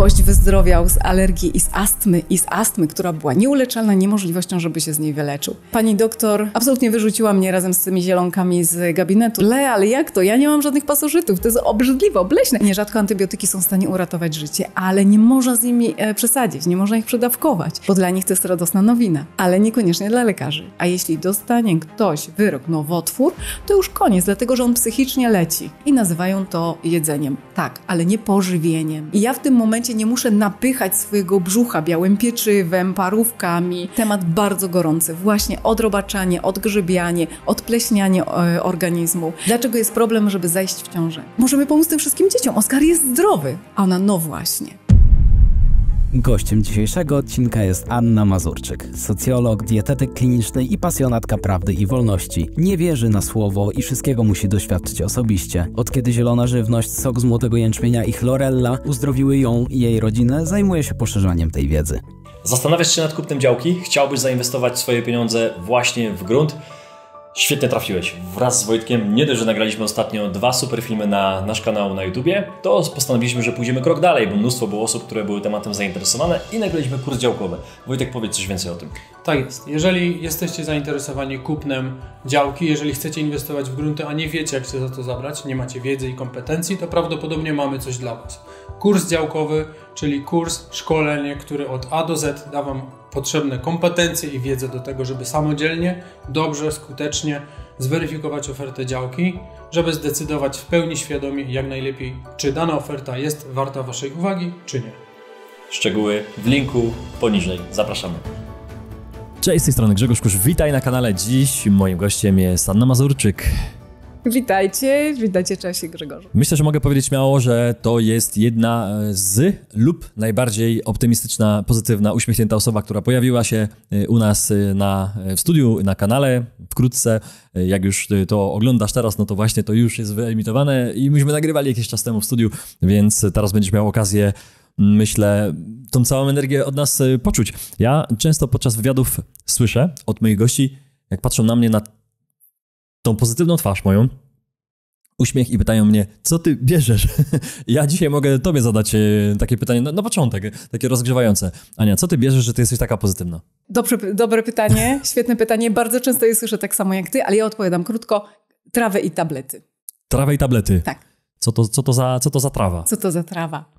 Gość wyzdrowiał z alergii i z astmy, która była nieuleczalna, niemożliwością, żeby się z niej wyleczył. Pani doktor absolutnie wyrzuciła mnie razem z tymi zielonkami z gabinetu. Ale jak to? Ja nie mam żadnych pasożytów, to jest obrzydliwe, obleśne. Nierzadko antybiotyki są w stanie uratować życie, ale nie można z nimi przesadzić, nie można ich przedawkować, bo dla nich to jest radosna nowina, ale niekoniecznie dla lekarzy. A jeśli dostanie ktoś wyrok nowotwór, to już koniec, dlatego że on psychicznie leci. I nazywają to jedzeniem. Tak, ale nie pożywieniem. I ja w tym momencie nie muszę napychać swojego brzucha białym pieczywem, parówkami. Temat bardzo gorący. Właśnie odrobaczanie, odgrzybianie, odpleśnianie organizmu. Dlaczego jest problem, żeby zajść w ciążę? Możemy pomóc tym wszystkim dzieciom. Oskar jest zdrowy. A ona, no właśnie. Gościem dzisiejszego odcinka jest Anna Mazurczyk, socjolog, dietetyk kliniczny i pasjonatka prawdy i wolności. Nie wierzy na słowo i wszystkiego musi doświadczyć osobiście. Od kiedy zielona żywność, sok z młodego jęczmienia i chlorella uzdrowiły ją i jej rodzinę, zajmuje się poszerzaniem tej wiedzy. Zastanawiasz się nad kupnem działki? Chciałbyś zainwestować swoje pieniądze właśnie w grunt? Świetnie trafiłeś. Wraz z Wojtkiem nie dość, że nagraliśmy ostatnio 2 super filmy na nasz kanał na YouTubie, to postanowiliśmy, że pójdziemy krok dalej, bo mnóstwo było osób, które były tematem zainteresowane i nagraliśmy kurs działkowy. Wojtek, powiedz coś więcej o tym. Tak jest. Jeżeli jesteście zainteresowani kupnem działki, jeżeli chcecie inwestować w grunty, a nie wiecie, jak się za to zabrać, nie macie wiedzy i kompetencji, to prawdopodobnie mamy coś dla Was. Kurs działkowy, czyli kurs, szkolenie, który od A do Z da Wam potrzebne kompetencje i wiedzę do tego, żeby samodzielnie, dobrze, skutecznie zweryfikować ofertę działki, żeby zdecydować w pełni świadomie i jak najlepiej, czy dana oferta jest warta Waszej uwagi, czy nie. Szczegóły w linku poniżej. Zapraszamy. Cześć, z tej strony Grzegorz Kusz, witaj na kanale. Dziś moim gościem jest Anna Mazurczyk. Witajcie, cześć Grzegorzu. Myślę, że mogę powiedzieć śmiało, że to jest jedna z lub najbardziej optymistyczna, pozytywna, uśmiechnięta osoba, która pojawiła się u nas w studiu, na kanale wkrótce. Jak już to oglądasz teraz, no to właśnie to już jest wyemitowane i myśmy nagrywali jakiś czas temu w studiu, więc teraz będziesz miał okazję, myślę, tą całą energię od nas poczuć. Ja często podczas wywiadów słyszę od moich gości, jak patrzą na mnie, na tą pozytywną twarz moją, uśmiech i pytają mnie, co ty bierzesz? Ja dzisiaj mogę tobie zadać takie pytanie na początek, takie rozgrzewające. Ania, co ty bierzesz, że ty jesteś taka pozytywna? Dobre pytanie, świetne pytanie. Bardzo często je słyszę tak samo jak ty, ale ja odpowiadam krótko. Trawę i tablety. Trawę i tablety? Tak. Co to za trawa? Co to za trawa?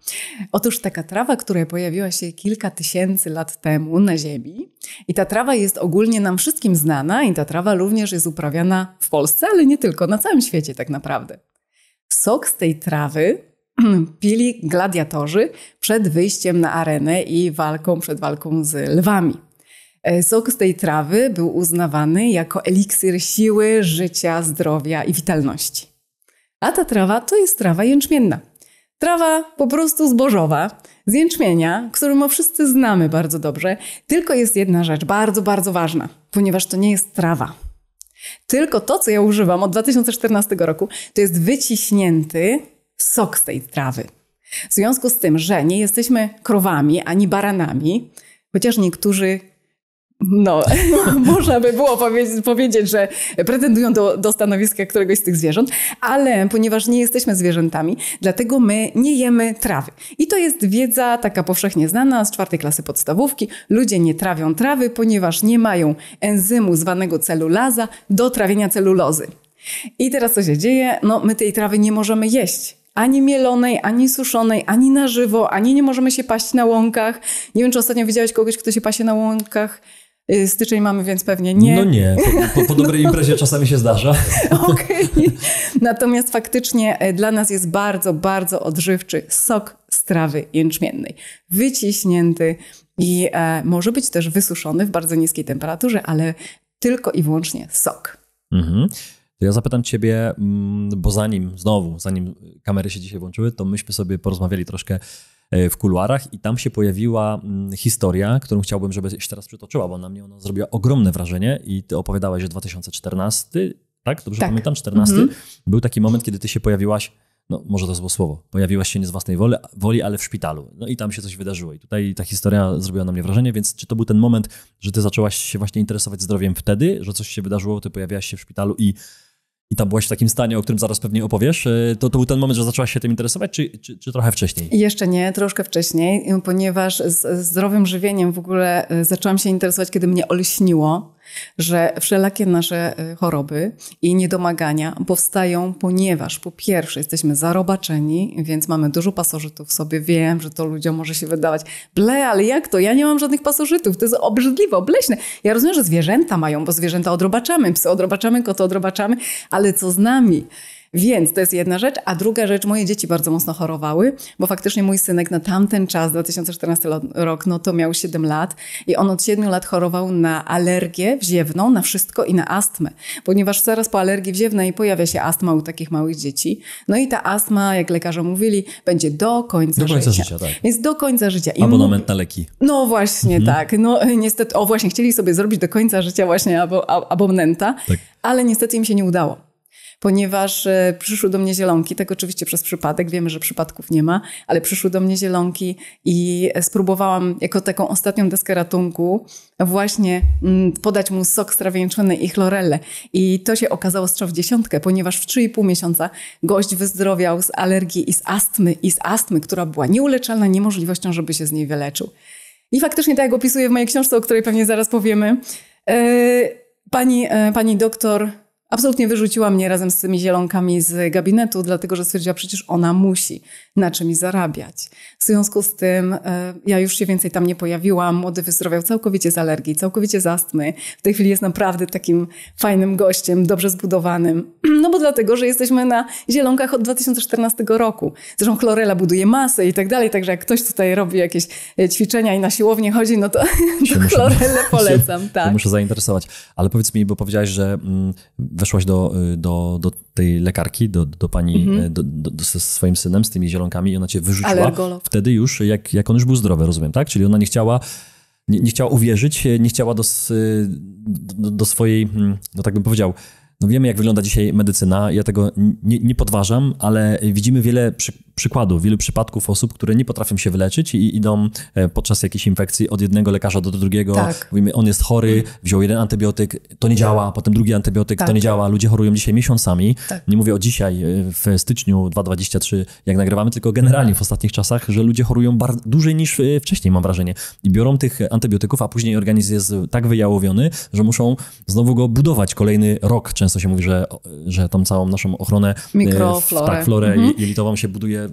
Otóż taka trawa, która pojawiła się kilka tysięcy lat temu na Ziemi i ta trawa jest ogólnie nam wszystkim znana i ta trawa również jest uprawiana w Polsce, ale nie tylko, na całym świecie tak naprawdę. Sok z tej trawy pili gladiatorzy przed wyjściem na arenę i przed walką z lwami. Sok z tej trawy był uznawany jako eliksir siły, życia, zdrowia i witalności. A ta trawa to jest trawa jęczmienna. Trawa po prostu zbożowa, z jęczmienia, którą my wszyscy znamy bardzo dobrze. Tylko jest jedna rzecz bardzo, bardzo ważna, ponieważ to nie jest trawa. Tylko to, co ja używam od 2014 roku, to jest wyciśnięty sok z tej trawy. W związku z tym, że nie jesteśmy krowami ani baranami, chociaż niektórzy można by było powiedzieć, że pretendują do stanowiska któregoś z tych zwierząt, ale ponieważ nie jesteśmy zwierzętami, dlatego my nie jemy trawy. I to jest wiedza taka powszechnie znana z 4. klasy podstawówki. Ludzie nie trawią trawy, ponieważ nie mają enzymu zwanego celulaza do trawienia celulozy. I teraz co się dzieje? My tej trawy nie możemy jeść. Ani mielonej, ani suszonej, ani na żywo, ani nie możemy się paść na łąkach. Nie wiem, czy ostatnio widziałeś kogoś, kto się pasie na łąkach. Styczeń mamy, więc pewnie nie. No nie, po dobrej imprezie czasami się zdarza. Okej. Natomiast faktycznie dla nas jest bardzo, bardzo odżywczy sok z trawy jęczmiennej. Wyciśnięty i może być też wysuszony w bardzo niskiej temperaturze, ale tylko i wyłącznie sok. Mhm. To ja zapytam ciebie, bo zanim kamery się dzisiaj włączyły, to myśmy sobie porozmawiali troszkę w kuluarach i tam się pojawiła historia, którą chciałbym, żebyś teraz przytoczyła, bo na mnie ona zrobiła ogromne wrażenie i ty opowiadałaś, że 2014, tak? Dobrze pamiętam? 14. Był taki moment, kiedy ty się pojawiłaś, może to złe słowo, pojawiłaś się nie z własnej woli, ale w szpitalu. No i tam się coś wydarzyło. I tutaj ta historia zrobiła na mnie wrażenie, więc czy to był ten moment, że ty zaczęłaś się właśnie interesować zdrowiem wtedy, że coś się wydarzyło, ty pojawiałaś się w szpitalu i i tam byłaś w takim stanie, o którym zaraz pewnie opowiesz, to był ten moment, że zaczęłaś się tym interesować, czy trochę wcześniej? Jeszcze nie, troszkę wcześniej, ponieważ z zdrowym żywieniem w ogóle zaczęłam się interesować, kiedy mnie olśniło, że wszelakie nasze choroby i niedomagania powstają, ponieważ po pierwsze jesteśmy zarobaczeni, więc mamy dużo pasożytów w sobie. Wiem, że to ludziom może się wydawać, ale jak to? Ja nie mam żadnych pasożytów, to jest obrzydliwe, obleśne. Ja rozumiem, że zwierzęta mają, bo zwierzęta odrobaczamy, psy odrobaczamy, koty odrobaczamy, ale co z nami? Więc to jest jedna rzecz, a druga rzecz, moje dzieci bardzo mocno chorowały, bo faktycznie mój synek na tamten czas, 2014 rok, no to miał 7 lat i on od 7 lat chorował na alergię wziewną, na wszystko i na astmę, ponieważ zaraz po alergii wziewnej pojawia się astma u takich małych dzieci. No i ta astma, jak lekarze mówili, będzie do końca życia. Tak. Więc do końca życia. Abonament na leki. No właśnie, tak. No niestety, właśnie, chcieli sobie zrobić do końca życia właśnie abonenta, tak. Ale niestety im się nie udało. Ponieważ przyszły do mnie zielonki, tak oczywiście przez przypadek, wiemy, że przypadków nie ma, ale przyszły do mnie zielonki i spróbowałam jako taką ostatnią deskę ratunku właśnie podać mu sok z trawy jęczmiennej i chlorellę. I to się okazało strzał w dziesiątkę, ponieważ w 3,5 miesiąca gość wyzdrowiał z alergii i z astmy, która była nieuleczalna, niemożliwością, żeby się z niej wyleczył. I faktycznie tak jak opisuję w mojej książce, o której pewnie zaraz powiemy, pani doktor absolutnie wyrzuciła mnie razem z tymi zielonkami z gabinetu, dlatego że stwierdziła, przecież ona musi na czymś zarabiać. W związku z tym ja już się więcej tam nie pojawiłam. Młody wyzdrowiał całkowicie z alergii, całkowicie z astmy. W tej chwili jest naprawdę takim fajnym gościem, dobrze zbudowanym. No bo dlatego, że jesteśmy na zielonkach od 2014 roku. Zresztą chlorella buduje masę i tak dalej, także jak ktoś tutaj robi jakieś ćwiczenia i na siłownię chodzi, no to chlorellę polecam. Tak. Muszę zainteresować. Ale powiedz mi, bo powiedziałaś, że weszłaś do tej lekarki, do pani, ze swoim synem, z tymi zielonkami i ona cię wyrzuciła. Alergolog. Wtedy już, jak on już był zdrowy, rozumiem, tak? Czyli ona nie chciała uwierzyć, nie chciała do swojej, no tak bym powiedział, no wiemy, jak wygląda dzisiaj medycyna, ja tego nie podważam, ale widzimy wiele przykładów, wielu przypadków osób, które nie potrafią się wyleczyć i idą podczas jakiejś infekcji od jednego lekarza do drugiego. Tak. Mówimy, on jest chory, wziął jeden antybiotyk, to nie działa, potem drugi antybiotyk, to nie działa. Ludzie chorują dzisiaj miesiącami. Tak. Nie mówię o dzisiaj, w styczniu 2023, jak nagrywamy, tylko generalnie w ostatnich czasach, że ludzie chorują dłużej niż wcześniej, mam wrażenie. I biorą tych antybiotyków, a później organizm jest tak wyjałowiony, że muszą znowu go budować kolejny rok. Często się mówi, że tą całą naszą ochronę, florę jelitową się buduje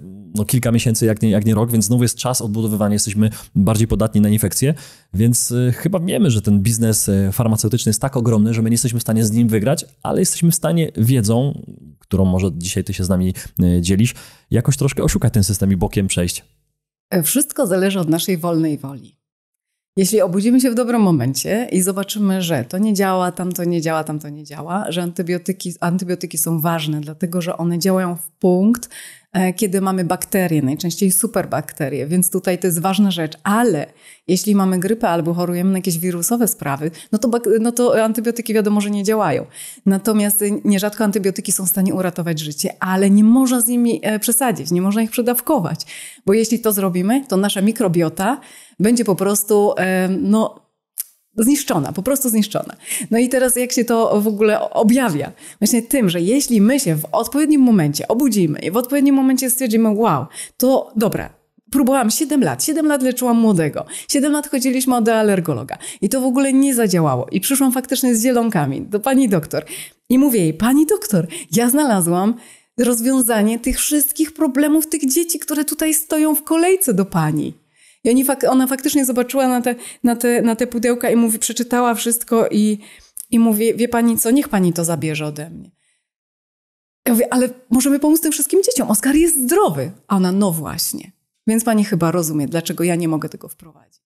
kilka miesięcy, jak nie rok, więc znowu jest czas odbudowywania, jesteśmy bardziej podatni na infekcje, więc chyba wiemy, że ten biznes farmaceutyczny jest tak ogromny, że my nie jesteśmy w stanie z nim wygrać, ale jesteśmy w stanie wiedzą, którą może dzisiaj ty się z nami dzielisz, jakoś troszkę oszukać ten system i bokiem przejść. Wszystko zależy od naszej wolnej woli. Jeśli obudzimy się w dobrym momencie i zobaczymy, że to nie działa, tamto nie działa, tamto nie działa, że antybiotyki są ważne, dlatego że one działają w punkt, kiedy mamy bakterie, najczęściej superbakterie, więc tutaj to jest ważna rzecz, ale jeśli mamy grypę albo chorujemy na jakieś wirusowe sprawy, no to antybiotyki wiadomo, że nie działają. Natomiast nierzadko antybiotyki są w stanie uratować życie, ale nie można z nimi przesadzić, nie można ich przedawkować, bo jeśli to zrobimy, to nasza mikrobiota będzie po prostu zniszczona, po prostu zniszczona. No i teraz jak się to w ogóle objawia? Właśnie tym, że jeśli my się w odpowiednim momencie obudzimy i w odpowiednim momencie stwierdzimy, wow, to dobra, próbowałam 7 lat. 7 lat leczyłam młodego. 7 lat chodziliśmy do alergologa. I to w ogóle nie zadziałało. I przyszłam faktycznie z zielonkami do pani doktor. I mówię jej, pani doktor, ja znalazłam rozwiązanie tych wszystkich problemów tych dzieci, które tutaj stoją w kolejce do pani. I ona faktycznie zobaczyła na te pudełka i mówi, przeczytała wszystko i mówi, wie pani co, niech pani to zabierze ode mnie. Ja mówię, ale możemy pomóc tym wszystkim dzieciom. Oskar jest zdrowy. A ona, no właśnie. Więc pani chyba rozumie, dlaczego ja nie mogę tego wprowadzić.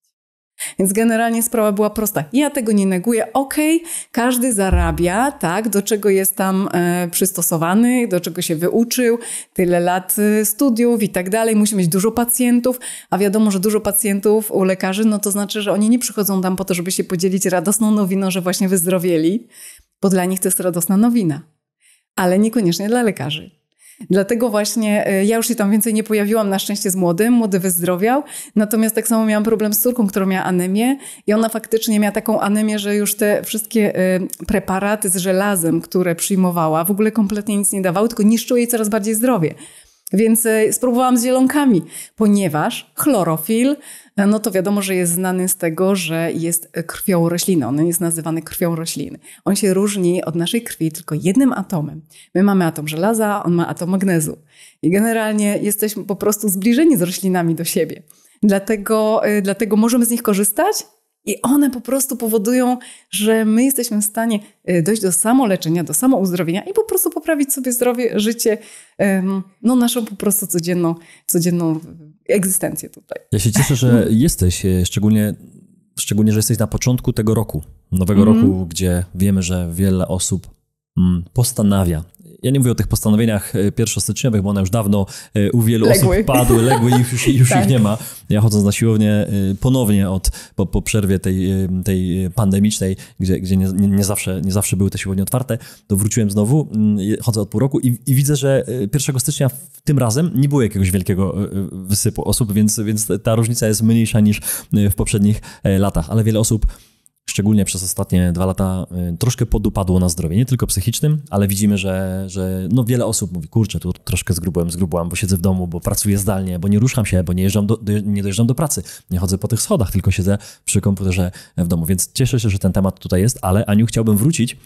Więc generalnie sprawa była prosta. Ja tego nie neguję. Okej, każdy zarabia, tak, do czego jest tam przystosowany, do czego się wyuczył, tyle lat studiów i tak dalej. Musi mieć dużo pacjentów, a wiadomo, że dużo pacjentów u lekarzy, no to znaczy, że oni nie przychodzą tam po to, żeby się podzielić radosną nowiną, że właśnie wyzdrowieli, bo dla nich to jest radosna nowina. Ale niekoniecznie dla lekarzy. Dlatego właśnie ja już się tam więcej nie pojawiłam, na szczęście z młodym, młody wyzdrowiał, natomiast tak samo miałam problem z córką, która miała anemię i ona faktycznie miała taką anemię, że już te wszystkie preparaty z żelazem, które przyjmowała, w ogóle kompletnie nic nie dawały, tylko niszczyły jej coraz bardziej zdrowie. Więc spróbowałam z zielonkami, ponieważ chlorofil, no to wiadomo, że jest znany z tego, że jest krwią rośliny. On jest nazywany krwią rośliny. On się różni od naszej krwi tylko jednym atomem. My mamy atom żelaza, on ma atom magnezu. I generalnie jesteśmy po prostu zbliżeni z roślinami do siebie. Dlatego możemy z nich korzystać i one po prostu powodują, że my jesteśmy w stanie dojść do samoleczenia, do samouzdrowienia i po prostu poprawić sobie zdrowie, życie, no naszą po prostu codzienną egzystencję tutaj. Ja się cieszę, że jesteś, szczególnie, że jesteś na początku tego roku, nowego roku, gdzie wiemy, że wiele osób postanawia. Ja nie mówię o tych postanowieniach 1-styczniowych, bo one już dawno u wielu osób padły, legły i już ich nie ma. Ja chodząc na siłownię ponownie po przerwie tej pandemicznej, gdzie nie zawsze były te siłownie otwarte, to wróciłem znowu, chodzę od pół roku i widzę, że 1 stycznia tym razem nie było jakiegoś wielkiego wysypu osób, więc ta różnica jest mniejsza niż w poprzednich latach, ale wiele osób szczególnie przez ostatnie 2 lata troszkę podupadło na zdrowie, nie tylko psychicznym, ale widzimy, że no wiele osób mówi, kurczę, tu troszkę zgrubłam, bo siedzę w domu, bo pracuję zdalnie, bo nie ruszam się, bo nie dojeżdżam do pracy, nie chodzę po tych schodach, tylko siedzę przy komputerze w domu. Więc cieszę się, że ten temat tutaj jest, ale Aniu, chciałbym wrócić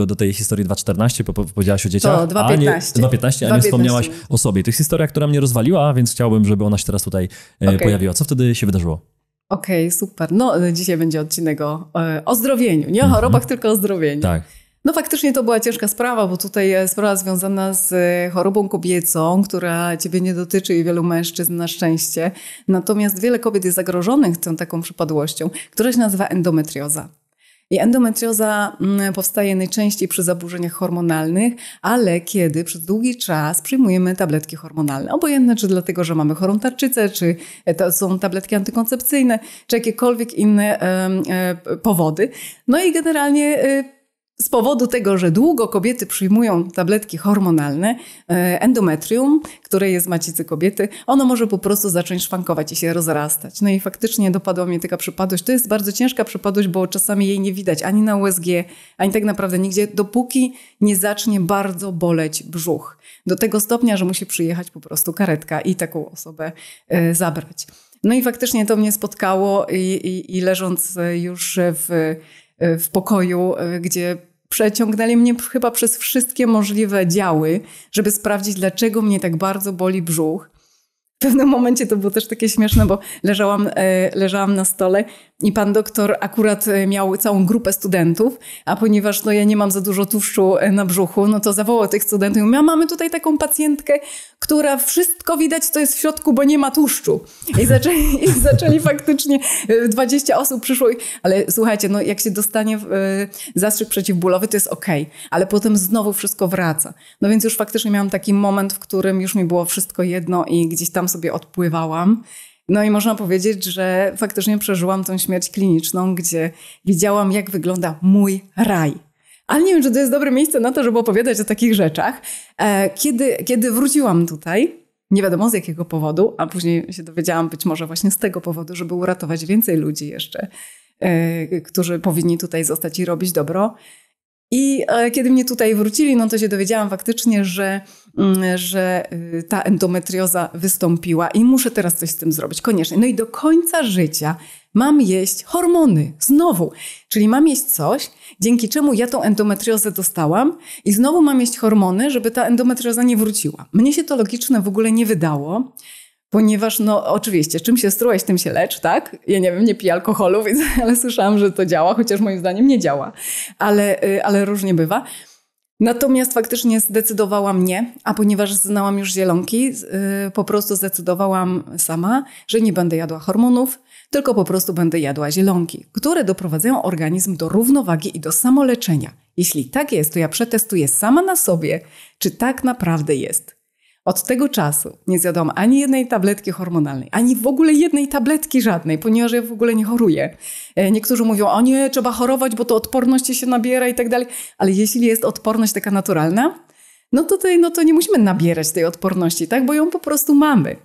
do tej historii 2.14, bo powiedziałaś o dzieciach. To 2.15. A nie wspomniałaś o sobie. To jest historia, która mnie rozwaliła, więc chciałbym, żeby ona się teraz tutaj pojawiła. Co wtedy się wydarzyło? Okej, super. No dzisiaj będzie odcinek o zdrowieniu. Nie o chorobach, tylko o zdrowieniu. Tak. No faktycznie to była ciężka sprawa, bo tutaj sprawa związana z chorobą kobiecą, która ciebie nie dotyczy i wielu mężczyzn na szczęście. Natomiast wiele kobiet jest zagrożonych tą taką przypadłością, która się nazywa endometrioza. I endometrioza powstaje najczęściej przy zaburzeniach hormonalnych, ale kiedy przez długi czas przyjmujemy tabletki hormonalne. Obojętne, czy dlatego, że mamy chorą tarczycę, czy to są tabletki antykoncepcyjne, czy jakiekolwiek inne powody. No i generalnie z powodu tego, że długo kobiety przyjmują tabletki hormonalne, endometrium, które jest w macicy kobiety, ono może po prostu zacząć szwankować i się rozrastać. No i faktycznie dopadła mnie taka przypadłość. To jest bardzo ciężka przypadłość, bo czasami jej nie widać ani na USG, ani tak naprawdę nigdzie, dopóki nie zacznie bardzo boleć brzuch. Do tego stopnia, że musi przyjechać po prostu karetka i taką osobę zabrać. No i faktycznie to mnie spotkało i leżąc już w pokoju, gdzie przeciągnęli mnie chyba przez wszystkie możliwe działy, żeby sprawdzić, dlaczego mnie tak bardzo boli brzuch. W pewnym momencie to było też takie śmieszne, bo leżałam na stole i pan doktor akurat miał całą grupę studentów, a ponieważ ja nie mam za dużo tłuszczu na brzuchu, no to zawołał tych studentów i mówił, mamy tutaj taką pacjentkę, która wszystko widać, co jest w środku, bo nie ma tłuszczu. I zaczęli faktycznie, 20 osób przyszło, ale słuchajcie, no jak się dostanie zastrzyk przeciwbólowy, to jest okej, ale potem znowu wszystko wraca. No więc już faktycznie miałam taki moment, w którym już mi było wszystko jedno i gdzieś tam sobie odpływałam. No i można powiedzieć, że faktycznie przeżyłam tą śmierć kliniczną, gdzie widziałam, jak wygląda mój raj. Ale nie wiem, czy to jest dobre miejsce na to, żeby opowiadać o takich rzeczach. Kiedy wróciłam tutaj, nie wiadomo z jakiego powodu, a później się dowiedziałam być może właśnie z tego powodu, żeby uratować więcej ludzi jeszcze, którzy powinni tutaj zostać i robić dobro. I kiedy mnie tutaj wrócili, no to się dowiedziałam faktycznie, że ta endometrioza wystąpiła i muszę teraz coś z tym zrobić, koniecznie. No i do końca życia mam jeść hormony, znowu. Czyli mam jeść coś, dzięki czemu ja tą endometriozę dostałam i znowu mam jeść hormony, żeby ta endometrioza nie wróciła. Mnie się to logiczne w ogóle nie wydało. Ponieważ, no oczywiście, czym się strułeś, tym się lecz, tak? Ja nie wiem, nie piję alkoholu, ale słyszałam, że to działa, chociaż moim zdaniem nie działa. Ale różnie bywa. Natomiast faktycznie zdecydowałam nie, a ponieważ znałam już zielonki, po prostu zdecydowałam sama, że nie będę jadła hormonów, tylko po prostu będę jadła zielonki, które doprowadzają organizm do równowagi i do samoleczenia. Jeśli tak jest, to ja przetestuję sama na sobie, czy tak naprawdę jest. Od tego czasu nie zjadłam ani jednej tabletki hormonalnej, ani w ogóle jednej tabletki żadnej, ponieważ ja w ogóle nie choruję. Niektórzy mówią, o nie, trzeba chorować, bo to odporność się nabiera i tak dalej. Ale jeśli jest odporność taka naturalna, no to nie musimy nabierać tej odporności, tak? Bo ją po prostu mamy.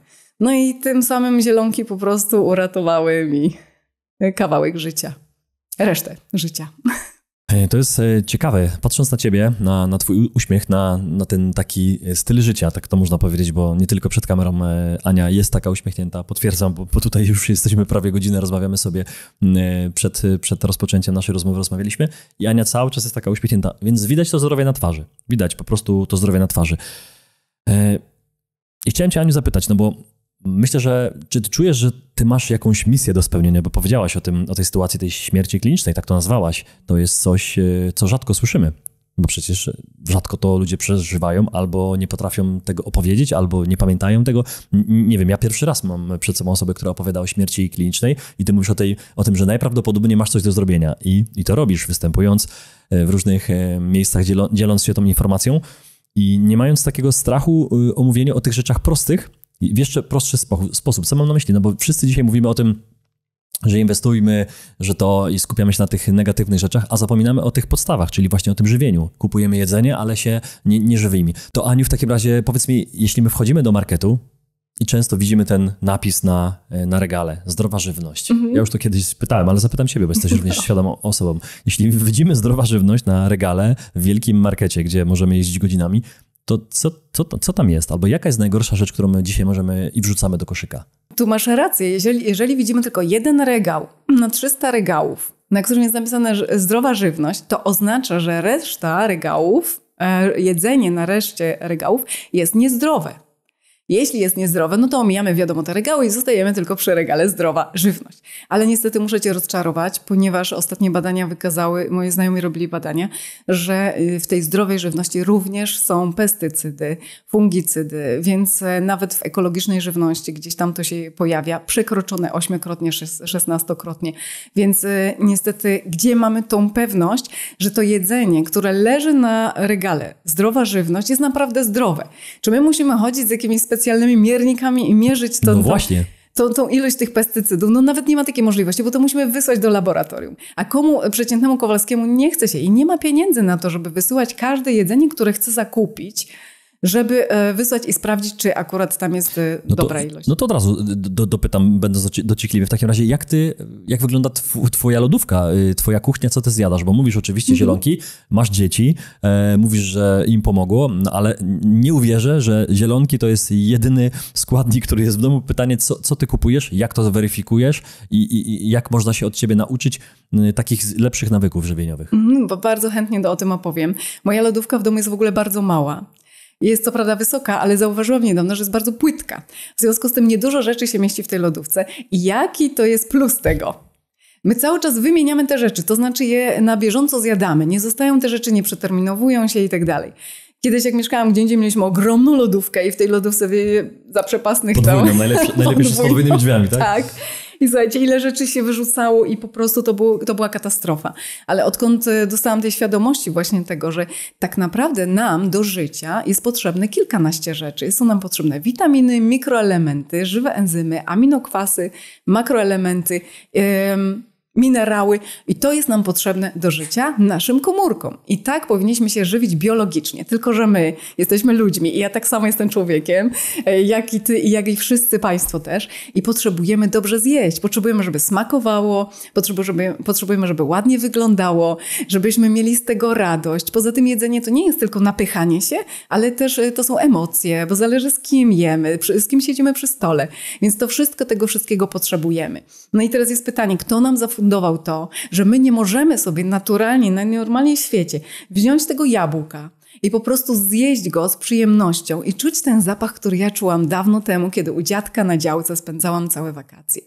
No i tym samym zielonki po prostu uratowały mi kawałek życia. Resztę życia. To jest ciekawe, patrząc na ciebie, na twój uśmiech, na ten taki styl życia, tak to można powiedzieć, bo nie tylko przed kamerą Ania jest taka uśmiechnięta, potwierdzam, bo tutaj już jesteśmy prawie godzinę, rozmawiamy sobie przed rozpoczęciem naszej rozmowy, rozmawialiśmy i Ania cały czas jest taka uśmiechnięta, więc widać to zdrowie na twarzy, widać po prostu to zdrowie na twarzy. I chciałem cię, Aniu, zapytać, no bo myślę, że czy ty czujesz, że ty masz jakąś misję do spełnienia, bo powiedziałaś o tej sytuacji, tej śmierci klinicznej, tak to nazwałaś. To jest coś, co rzadko słyszymy, bo przecież rzadko to ludzie przeżywają, albo nie potrafią tego opowiedzieć, albo nie pamiętają tego. Nie wiem, ja pierwszy raz mam przed sobą osobę, która opowiada o śmierci klinicznej i ty mówisz o tym, że najprawdopodobniej masz coś do zrobienia i to robisz, występując w różnych miejscach, dzieląc się tą informacją i nie mając takiego strachu o mówieniu o tych rzeczach prostych, w jeszcze prostszy sposób. Co mam na myśli? No bo wszyscy dzisiaj mówimy o tym, że inwestujmy, że to i skupiamy się na tych negatywnych rzeczach, a zapominamy o tych podstawach, czyli właśnie o tym żywieniu. Kupujemy jedzenie, ale się nie żywimy. To Aniu, w takim razie powiedz mi, jeśli my wchodzimy do marketu i często widzimy ten napis na regale, zdrowa żywność. Ja już to kiedyś pytałem, ale zapytam ciebie, bo jesteś również świadomą osobą. Jeśli widzimy zdrowa żywność na regale w wielkim markecie, gdzie możemy jeździć godzinami, to co tam jest? Albo jaka jest najgorsza rzecz, którą my dzisiaj możemy i wrzucamy do koszyka? Tu masz rację. Jeżeli widzimy tylko jeden regał na 300 regałów, na którym jest napisane zdrowa żywność, to oznacza, że reszta regałów, jedzenie na reszcie regałów jest niezdrowe. Jeśli jest niezdrowe, no to omijamy, wiadomo, te regały i zostajemy tylko przy regale zdrowa żywność. Ale niestety muszę cię rozczarować, ponieważ ostatnie badania wykazały, moi znajomi robili badania, że w tej zdrowej żywności również są pestycydy, fungicydy, więc nawet w ekologicznej żywności gdzieś tam to się pojawia, przekroczone 8-krotnie, 16-krotnie. Więc niestety, gdzie mamy tą pewność, że to jedzenie, które leży na regale, zdrowa żywność, jest naprawdę zdrowe? Czy my musimy chodzić z jakimiś specjalnymi miernikami i mierzyć tą ilość tych pestycydów? No nawet nie ma takiej możliwości, bo to musimy wysłać do laboratorium. A komu przeciętnemu Kowalskiemu nie chce się i nie ma pieniędzy na to, żeby wysyłać każde jedzenie, które chce zakupić, żeby wysłać i sprawdzić, czy akurat tam jest dobra ilość. No to od razu dopytam, będąc dociekliwy. W takim razie, jak wygląda twoja lodówka, twoja kuchnia, co ty zjadasz? Bo mówisz oczywiście zielonki, masz dzieci, mówisz, że im pomogło, no ale nie uwierzę, że zielonki to jest jedyny składnik, który jest w domu. Pytanie, co ty kupujesz, jak to weryfikujesz i jak można się od ciebie nauczyć takich lepszych nawyków żywieniowych? Bo bardzo chętnie o tym opowiem. Moja lodówka w domu jest w ogóle bardzo mała. Jest co prawda wysoka, ale zauważyłam niedawno, że jest bardzo płytka. W związku z tym niedużo rzeczy się mieści w tej lodówce. I jaki to jest plus tego? My cały czas wymieniamy te rzeczy, to znaczy je na bieżąco zjadamy. Nie zostają te rzeczy, nie przeterminowują się i tak dalej. Kiedyś jak mieszkałam gdzie indziej, mieliśmy ogromną lodówkę i w tej lodówce za przepasnych... Podwójną, najlepiej z podwójnymi drzwiami, tak? Tak. I słuchajcie, ile rzeczy się wyrzucało i po prostu to była katastrofa. Ale odkąd dostałam tej świadomości właśnie tego, że tak naprawdę nam do życia jest potrzebne kilkanaście rzeczy. Są nam potrzebne witaminy, mikroelementy, żywe enzymy, aminokwasy, makroelementy, minerały i to jest nam potrzebne do życia naszym komórkom. I tak powinniśmy się żywić biologicznie. Tylko że my jesteśmy ludźmi i ja tak samo jestem człowiekiem, jak i ty i jak i wszyscy państwo też i potrzebujemy dobrze zjeść. Potrzebujemy, żeby smakowało, potrzebujemy, żeby ładnie wyglądało, żebyśmy mieli z tego radość. Poza tym jedzenie to nie jest tylko napychanie się, ale też to są emocje, bo zależy z kim jemy, z kim siedzimy przy stole. Więc tego wszystkiego potrzebujemy. No i teraz jest pytanie, kto nam zafundował to, że my nie możemy sobie naturalnie, najnormalniej w świecie wziąć tego jabłka i po prostu zjeść go z przyjemnością i czuć ten zapach, który ja czułam dawno temu, kiedy u dziadka na działce spędzałam całe wakacje.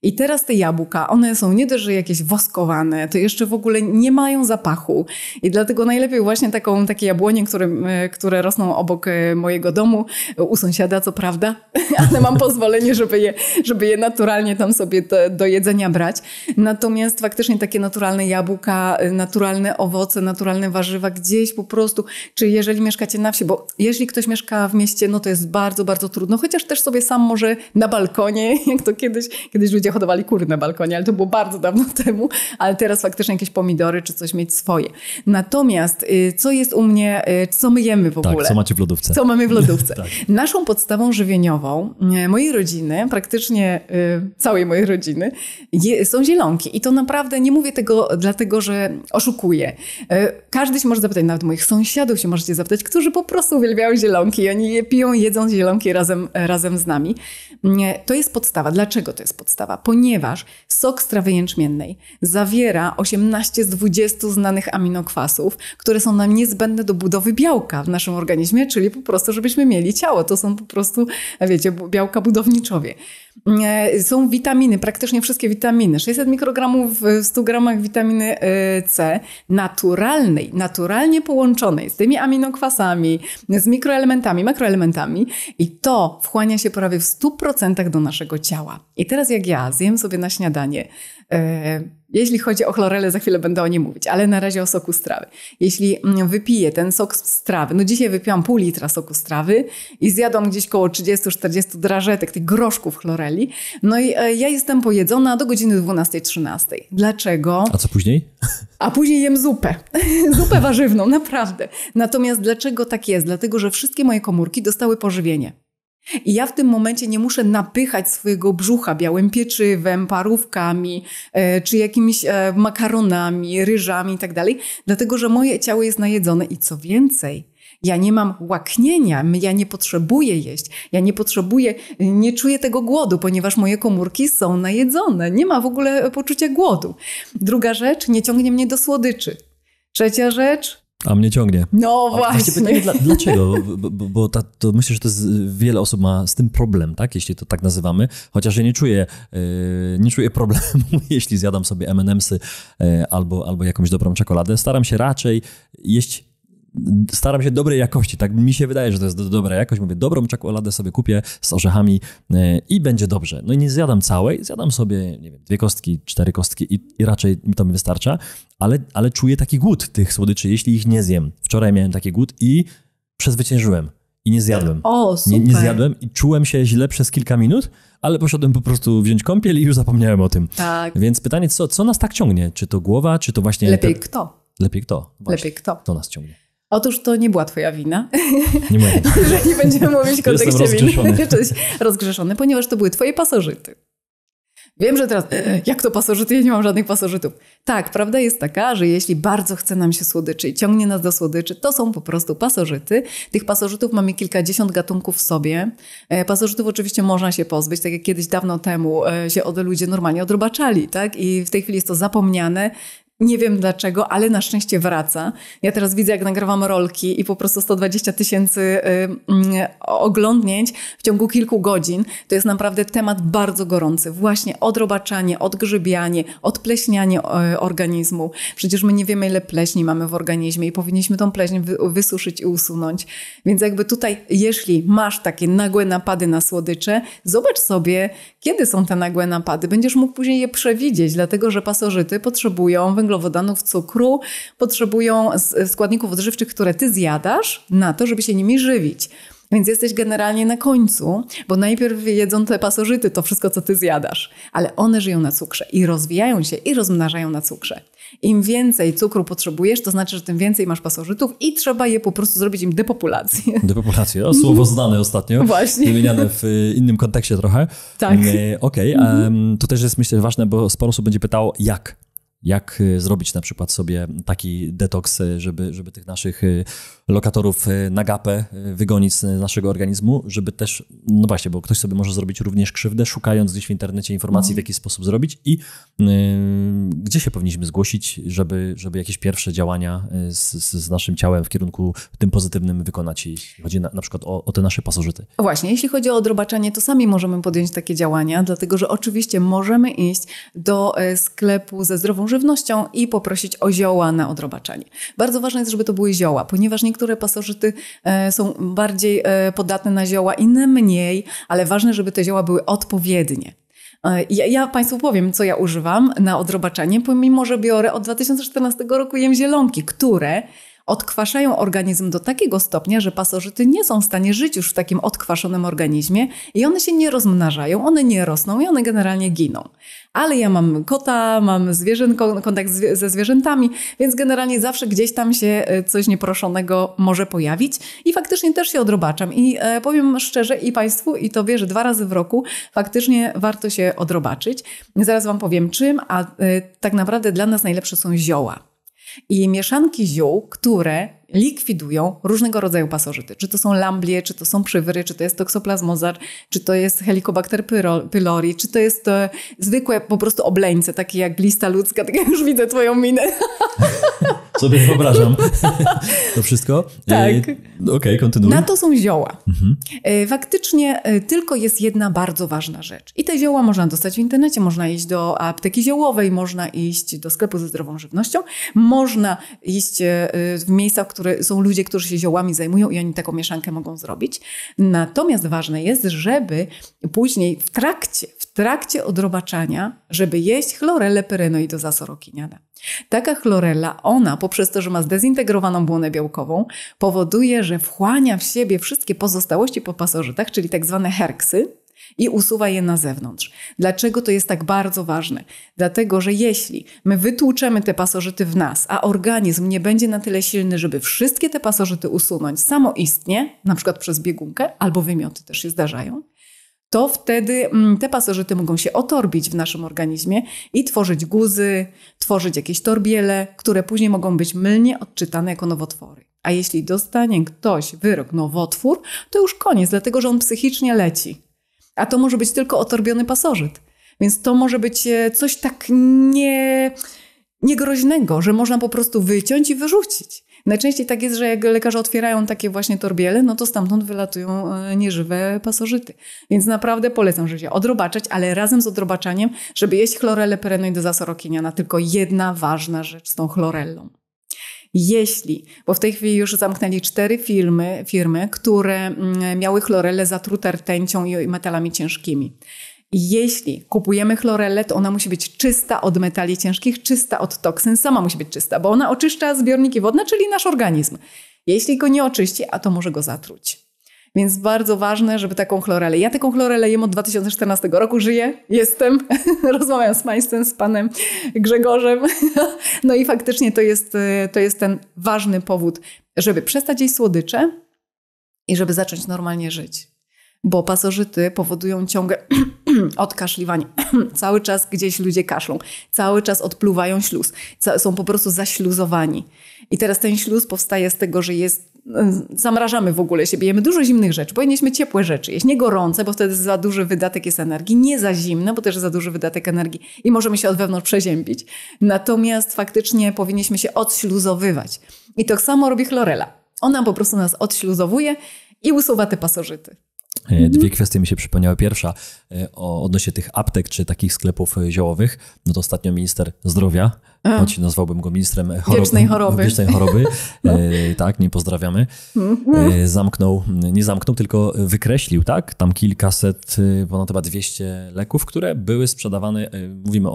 I teraz te jabłka, one są nie dość, że jakieś woskowane, to jeszcze w ogóle nie mają zapachu. I dlatego najlepiej właśnie takie jabłonie, które rosną obok mojego domu, u sąsiada co prawda, ale mam pozwolenie, żeby je naturalnie tam sobie do jedzenia brać. Natomiast faktycznie takie naturalne jabłka, naturalne owoce, naturalne warzywa gdzieś po prostu, czy jeżeli mieszkacie na wsi, bo jeśli ktoś mieszka w mieście, no to jest bardzo, bardzo trudno, chociaż też sobie sam może na balkonie, jak to kiedyś ludzie hodowali kury na balkonie, ale to było bardzo dawno temu, ale teraz faktycznie jakieś pomidory czy coś mieć swoje. Natomiast co jest u mnie, co my jemy w ogóle? Tak, co macie w lodówce? Co mamy w lodówce? Tak. Naszą podstawą żywieniową mojej rodziny, praktycznie całej mojej rodziny, są zielonki. I to naprawdę nie mówię tego dlatego, że oszukuję. Każdy się może zapytać, nawet moich sąsiadów się możecie zapytać, którzy po prostu uwielbiają zielonki i oni je piją, jedzą zielonki razem z nami. To jest podstawa. Dlaczego to jest podstawa? Ponieważ sok z trawy jęczmiennej zawiera 18 z 20 znanych aminokwasów, które są nam niezbędne do budowy białka w naszym organizmie, czyli po prostu, żebyśmy mieli ciało. To są po prostu, wiecie, białka budowniczowie. Są witaminy, praktycznie wszystkie witaminy. 600 mikrogramów w 100 gramach witaminy C naturalnie połączonej z tymi aminokwasami, z mikroelementami, makroelementami i to wchłania się prawie w 100% do naszego ciała. I teraz jak ja zjem sobie na śniadanie, jeśli chodzi o chlorelę, za chwilę będę o niej mówić, ale na razie o soku z trawy. Jeśli wypiję ten sok z trawy, no dzisiaj wypiłam pół litra soku z trawy i zjadłam gdzieś koło 30-40 drażetek, tych groszków chloreli, no i ja jestem pojedzona do godziny 12-13. Dlaczego? A co później? A później jem zupę. Zupę warzywną, naprawdę. Natomiast dlaczego tak jest? Dlatego, że wszystkie moje komórki dostały pożywienie. I ja w tym momencie nie muszę napychać swojego brzucha białym pieczywem, parówkami, czy jakimiś makaronami, ryżami i tak dalej, dlatego że moje ciało jest najedzone i co więcej, ja nie mam łaknienia, ja nie potrzebuję jeść, nie czuję tego głodu, ponieważ moje komórki są najedzone. Nie ma w ogóle poczucia głodu. Druga rzecz, nie ciągnie mnie do słodyczy. Trzecia rzecz... A mnie ciągnie. No właśnie. Pytanie, dlaczego? Bo to myślę, że to jest, wiele osób ma z tym problem, tak? Jeśli to tak nazywamy. Chociaż ja nie czuję problemu, jeśli zjadam sobie M&M'sy albo jakąś dobrą czekoladę. Staram się raczej jeść dobrej jakości, tak mi się wydaje, że to jest dobra jakość. Mówię, dobrą czekoladę sobie kupię z orzechami i będzie dobrze. No i nie zjadam całej, zjadam sobie, nie wiem, 2 kostki, 4 kostki i raczej to mi wystarcza, ale czuję taki głód tych słodyczy, jeśli ich nie zjem. Wczoraj miałem taki głód i przezwyciężyłem i nie zjadłem. O, super. Nie zjadłem i czułem się źle przez kilka minut, ale poszedłem po prostu wziąć kąpiel i już zapomniałem o tym. Tak. Więc pytanie, co nas tak ciągnie? Czy to głowa, czy to właśnie... Lepiej kto? Lepiej kto? Właśnie. Lepiej kto? Kto nas ciągnie? Otóż to nie była twoja wina. Nie moja wina. Jeżeli będziemy mówić w kontekście rozgrzeszony. winy. Rozgrzeszony, ponieważ to były twoje pasożyty. Wiem, że teraz, jak to pasożyty? Ja nie mam żadnych pasożytów. Tak, prawda jest taka, że jeśli bardzo chce nam się słodyczy i ciągnie nas do słodyczy, to są po prostu pasożyty. Tych pasożytów mamy kilkadziesiąt gatunków w sobie. Pasożytów oczywiście można się pozbyć, tak jak kiedyś dawno temu się ludzie normalnie odrobaczali, tak? I w tej chwili jest to zapomniane. Nie wiem dlaczego, ale na szczęście wraca. Ja teraz widzę, jak nagrywam rolki i po prostu 120 000 oglądnięć w ciągu kilku godzin. To jest naprawdę temat bardzo gorący. Właśnie odrobaczanie, odgrzybianie, odpleśnianie organizmu. Przecież my nie wiemy, ile pleśni mamy w organizmie i powinniśmy tą pleśń wysuszyć i usunąć. Więc jakby tutaj, jeśli masz takie nagłe napady na słodycze, zobacz sobie, kiedy są te nagłe napady. Będziesz mógł później je przewidzieć, dlatego że pasożyty potrzebują węglowodanów, cukru, potrzebują składników odżywczych, które ty zjadasz na to, żeby się nimi żywić. Więc jesteś generalnie na końcu, bo najpierw jedzą te pasożyty, to wszystko, co ty zjadasz. Ale one żyją na cukrze i rozwijają się i rozmnażają na cukrze. Im więcej cukru potrzebujesz, to znaczy, że tym więcej masz pasożytów i trzeba je po prostu zrobić im depopulację. Depopulację, o, słowo znane ostatnio. Właśnie. Wymieniane w innym kontekście trochę. Tak. Okej, to też jest, myślę, ważne, bo sporo osób będzie pytało, jak zrobić na przykład sobie taki detoks, żeby tych naszych lokatorów na gapę wygonić z naszego organizmu, żeby też, no właśnie, bo ktoś sobie może zrobić również krzywdę, szukając gdzieś w internecie informacji, w jaki sposób zrobić i gdzie się powinniśmy zgłosić, żeby jakieś pierwsze działania z naszym ciałem w kierunku tym pozytywnym wykonać, jeśli chodzi na przykład o te nasze pasożyty. Właśnie, jeśli chodzi o odrobaczanie, to sami możemy podjąć takie działania, dlatego że oczywiście możemy iść do sklepu ze zdrową żywnością i poprosić o zioła na odrobaczanie. Bardzo ważne jest, żeby to były zioła, ponieważ niektóre pasożyty są bardziej podatne na zioła, inne mniej, ale ważne, żeby te zioła były odpowiednie. Ja Państwu powiem, co ja używam na odrobaczanie, pomimo że biorę od 2014 roku jem zielonki, które odkwaszają organizm do takiego stopnia, że pasożyty nie są w stanie żyć już w takim odkwaszonym organizmie i one się nie rozmnażają, one nie rosną i one generalnie giną. Ale ja mam kota, mam kontakt ze zwierzętami, więc generalnie zawsze gdzieś tam się coś nieproszonego może pojawić i faktycznie też się odrobaczam. I powiem szczerze i Państwu, i Tobie, że 2 razy w roku faktycznie warto się odrobaczyć. Zaraz Wam powiem czym, a tak naprawdę dla nas najlepsze są zioła. I mieszanki ziół, które likwidują różnego rodzaju pasożyty. Czy to są lamblie, czy to są przywry, czy to jest toxoplasmozar, czy to jest Helicobacter pylori, czy to jest zwykłe po prostu obleńce, takie jak glista ludzka, tak jak już widzę Twoją minę. Sobie wyobrażam. To wszystko? Tak. Okej, kontynuuj. Na to są zioła. Faktycznie tylko jest jedna bardzo ważna rzecz. I te zioła można dostać w internecie, można iść do apteki ziołowej, można iść do sklepu ze zdrową żywnością, można iść w miejsca, w które są ludzie, którzy się ziołami zajmują i oni taką mieszankę mogą zrobić. Natomiast ważne jest, żeby później w trakcie odrobaczania, żeby jeść chlorellę pyrenoidozasarokiniana. Taka chlorella, ona poprzez to, że ma zdezintegrowaną błonę białkową, powoduje, że wchłania w siebie wszystkie pozostałości po pasożytach, czyli tak zwane herksy, i usuwa je na zewnątrz. Dlaczego to jest tak bardzo ważne? Dlatego, że jeśli my wytłuczemy te pasożyty w nas, a organizm nie będzie na tyle silny, żeby wszystkie te pasożyty usunąć samoistnie, na przykład przez biegunkę, albo wymioty też się zdarzają, to wtedy te pasożyty mogą się otorbić w naszym organizmie i tworzyć guzy, tworzyć jakieś torbiele, które później mogą być mylnie odczytane jako nowotwory. A jeśli dostanie ktoś wyrok nowotwór, to już koniec, dlatego że on psychicznie leci. A to może być tylko otorbiony pasożyt. Więc to może być coś tak niegroźnego, że można po prostu wyciąć i wyrzucić. Najczęściej tak jest, że jak lekarze otwierają takie właśnie torbiele, no to stamtąd wylatują nieżywe pasożyty. Więc naprawdę polecam, żeby się odrobaczać, ale razem z odrobaczaniem, żeby jeść chlorellę pyrenoidozasarokiniana. Tylko jedna ważna rzecz z tą chlorellą. Jeśli, bo w tej chwili już zamknęli 4 firmy, które miały chlorellę zatrute rtęcią i metalami ciężkimi. Jeśli kupujemy chlorellę, to ona musi być czysta od metali ciężkich, czysta od toksyn, sama musi być czysta, bo ona oczyszcza zbiorniki wodne, czyli nasz organizm. Jeśli go nie oczyści, a to może go zatruć. Więc bardzo ważne, żeby taką chlorellę. Ja taką chlorellę jem od 2014 roku, żyję, jestem, rozmawiam z Państwem, z Panem Grzegorzem. No i faktycznie to jest ten ważny powód, żeby przestać jeść słodycze i żeby zacząć normalnie żyć. Bo pasożyty powodują ciągłe odkaszliwanie. Cały czas gdzieś ludzie kaszlą. Cały czas odpluwają śluz. Są po prostu zaśluzowani. I teraz ten śluz powstaje z tego, że zamrażamy w ogóle siebie. Jemy dużo zimnych rzeczy. Powinniśmy ciepłe rzeczy jeść. Nie gorące, bo wtedy za duży wydatek jest energii. Nie za zimne, bo też za duży wydatek energii. I możemy się od wewnątrz przeziębić. Natomiast faktycznie powinniśmy się odśluzowywać. I to samo robi chlorella. Ona po prostu nas odśluzowuje i usuwa te pasożyty. 2 kwestie mi się przypomniały. Pierwsza, odnośnie tych aptek czy takich sklepów ziołowych, no to ostatnio minister zdrowia, choć nazwałbym go ministrem wiecznej choroby. Tak, nie pozdrawiamy. Nie zamknął, tylko wykreślił, tak? Tam kilkaset, ponad chyba 200 leków, które były sprzedawane, mówimy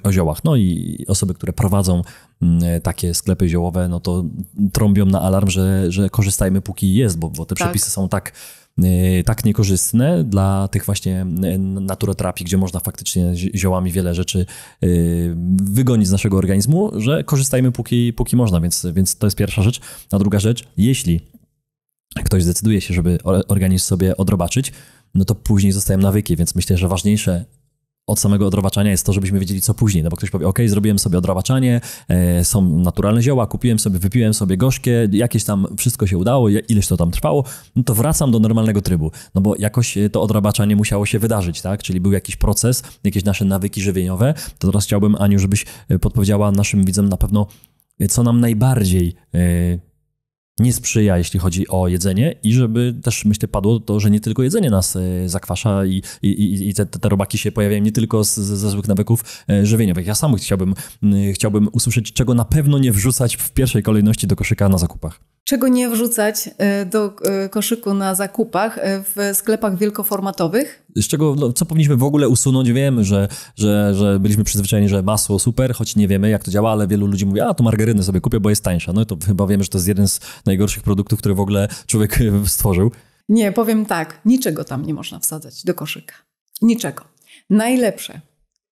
o ziołach. No i osoby, które prowadzą takie sklepy ziołowe, no to trąbią na alarm, że korzystajmy póki jest, bo te przepisy są tak niekorzystne dla tych właśnie naturoterapii, gdzie można faktycznie ziołami wiele rzeczy wygonić z naszego organizmu, że korzystajmy póki można, więc to jest pierwsza rzecz. A druga rzecz, jeśli ktoś zdecyduje się, żeby organizm sobie odrobaczyć, no to później zostają nawyki, więc myślę, że ważniejsze od samego odrobaczania jest to, żebyśmy wiedzieli, co później. No bo ktoś powie, ok, zrobiłem sobie odrobaczanie, są naturalne zioła, wypiłem sobie gorzkie, jakieś tam wszystko się udało, ileś to tam trwało, no to wracam do normalnego trybu. No bo jakoś to odrobaczanie musiało się wydarzyć, tak? Czyli był jakiś proces, jakieś nasze nawyki żywieniowe. To teraz chciałbym, Aniu, żebyś podpowiedziała naszym widzom na pewno, co nam najbardziej nie sprzyja, jeśli chodzi o jedzenie i żeby też, myślę, padło to, że nie tylko jedzenie nas zakwasza i te robaki się pojawiają nie tylko ze złych nawyków żywieniowych. Ja sam chciałbym usłyszeć, czego na pewno nie wrzucać w pierwszej kolejności do koszyka na zakupach. Czego nie wrzucać do koszyku na zakupach w sklepach wielkoformatowych? Z czego, co powinniśmy w ogóle usunąć? Wiemy, że byliśmy przyzwyczajeni, że masło super, choć nie wiemy, jak to działa, ale wielu ludzi mówi, a to margarynę sobie kupię, bo jest tańsza. No i to chyba wiemy, że to jest jeden z najgorszych produktów, które w ogóle człowiek stworzył. Nie, powiem tak, niczego tam nie można wsadzać do koszyka. Niczego. Najlepsze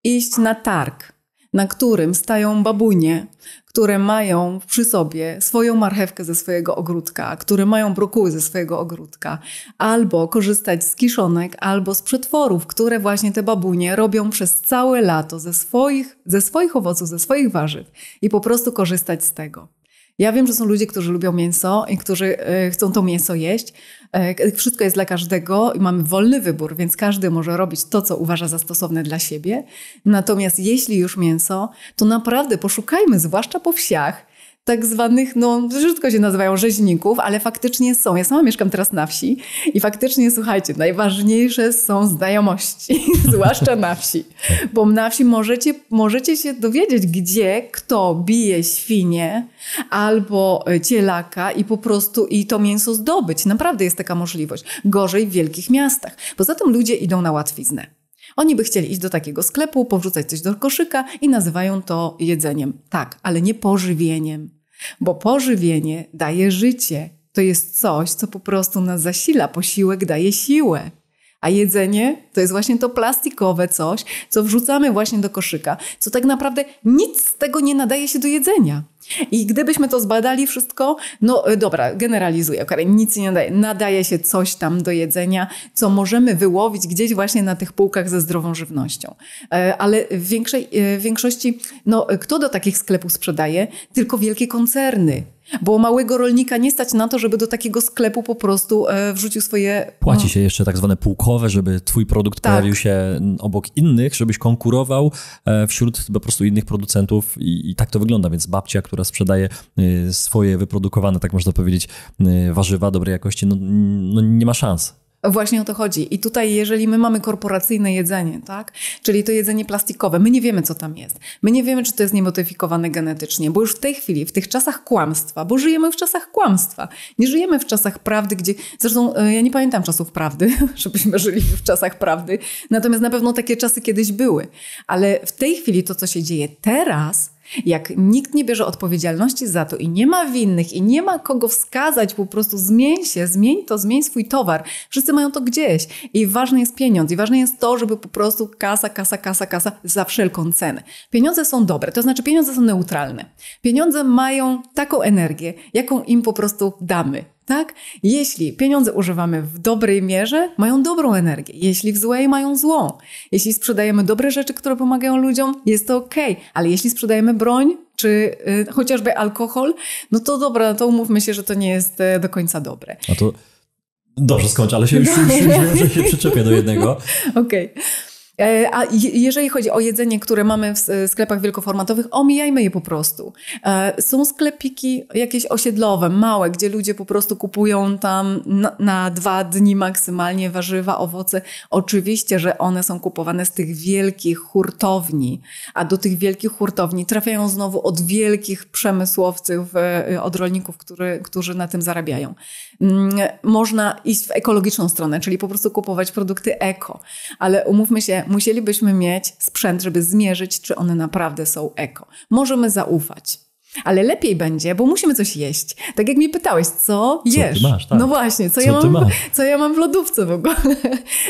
iść na targ, na którym stają babunie, które mają przy sobie swoją marchewkę ze swojego ogródka, które mają brokuły ze swojego ogródka, albo korzystać z kiszonek, albo z przetworów, które właśnie te babunie robią przez całe lato ze swoich owoców, ze swoich warzyw i po prostu korzystać z tego. Ja wiem, że są ludzie, którzy lubią mięso i którzy chcą to mięso jeść. Wszystko jest dla każdego i mamy wolny wybór, więc każdy może robić to, co uważa za stosowne dla siebie. Natomiast jeśli już mięso, to naprawdę poszukajmy, zwłaszcza po wsiach, tak zwanych, no brzydko się nazywają rzeźników, ale faktycznie są. Ja sama mieszkam teraz na wsi i faktycznie, słuchajcie, najważniejsze są znajomości, zwłaszcza na wsi. Bo na wsi możecie się dowiedzieć, gdzie kto bije świnię albo cielaka i po prostu i to mięso zdobyć. Naprawdę jest taka możliwość. Gorzej w wielkich miastach. Poza tym ludzie idą na łatwiznę. Oni by chcieli iść do takiego sklepu, powrzucać coś do koszyka i nazywają to jedzeniem. Tak, ale nie pożywieniem, bo pożywienie daje życie. To jest coś, co po prostu nas zasila. Posiłek daje siłę. A jedzenie to jest właśnie to plastikowe coś, co wrzucamy właśnie do koszyka, co tak naprawdę nic z tego nie nadaje się do jedzenia. I gdybyśmy to zbadali wszystko, no dobra, generalizuję, nic nie nadaje. Nadaje się coś tam do jedzenia, co możemy wyłowić gdzieś właśnie na tych półkach ze zdrową żywnością. Ale w większości, no kto do takich sklepów sprzedaje? Tylko wielkie koncerny. Bo małego rolnika nie stać na to, żeby do takiego sklepu po prostu wrzucił swoje... Płaci się jeszcze tak zwane półkowe, żeby twój produkt pojawił się obok innych, żebyś konkurował wśród po prostu innych producentów i tak to wygląda. Więc babcia, która sprzedaje swoje wyprodukowane, tak można powiedzieć, warzywa dobrej jakości, no nie ma szans. Właśnie o to chodzi. I tutaj, jeżeli my mamy korporacyjne jedzenie, tak? Czyli to jedzenie plastikowe, my nie wiemy, co tam jest. My nie wiemy, czy to jest niemodyfikowane genetycznie, bo już w tej chwili, w tych czasach kłamstwa, bo żyjemy w czasach kłamstwa. Nie żyjemy w czasach prawdy, gdzie... Zresztą ja nie pamiętam czasów prawdy, żebyśmy żyli w czasach prawdy. Natomiast na pewno takie czasy kiedyś były. Ale w tej chwili to, co się dzieje teraz... Jak nikt nie bierze odpowiedzialności za to i nie ma winnych i nie ma kogo wskazać, po prostu zmień swój towar. Wszyscy mają to gdzieś i ważny jest pieniądz i ważne jest to, żeby po prostu kasa za wszelką cenę. Pieniądze są dobre, to znaczy pieniądze są neutralne. Pieniądze mają taką energię, jaką im po prostu damy. Tak? Jeśli pieniądze używamy w dobrej mierze, mają dobrą energię. Jeśli w złej, mają złą. Jeśli sprzedajemy dobre rzeczy, które pomagają ludziom, jest to okej. Ale jeśli sprzedajemy broń, czy chociażby alkohol, no to dobra, to umówmy się, że to nie jest do końca dobre. A to dobrze skończę, ale już wiem, że się przyczepię do jednego. Okej. A jeżeli chodzi o jedzenie, które mamy w sklepach wielkoformatowych, omijajmy je po prostu. Są sklepiki jakieś osiedlowe, małe, gdzie ludzie po prostu kupują tam na 2 dni maksymalnie warzywa, owoce. Oczywiście, że one są kupowane z tych wielkich hurtowni, a do tych wielkich hurtowni trafiają znowu od wielkich przemysłowców, od rolników, którzy na tym zarabiają. Można iść w ekologiczną stronę, czyli po prostu kupować produkty eko, ale umówmy się, musielibyśmy mieć sprzęt, żeby zmierzyć, czy one naprawdę są eko. Możemy zaufać. Ale lepiej będzie, bo musimy coś jeść. Tak jak mnie pytałeś, co jesz? Co ty masz, tak. No właśnie, co ja mam w lodówce w ogóle.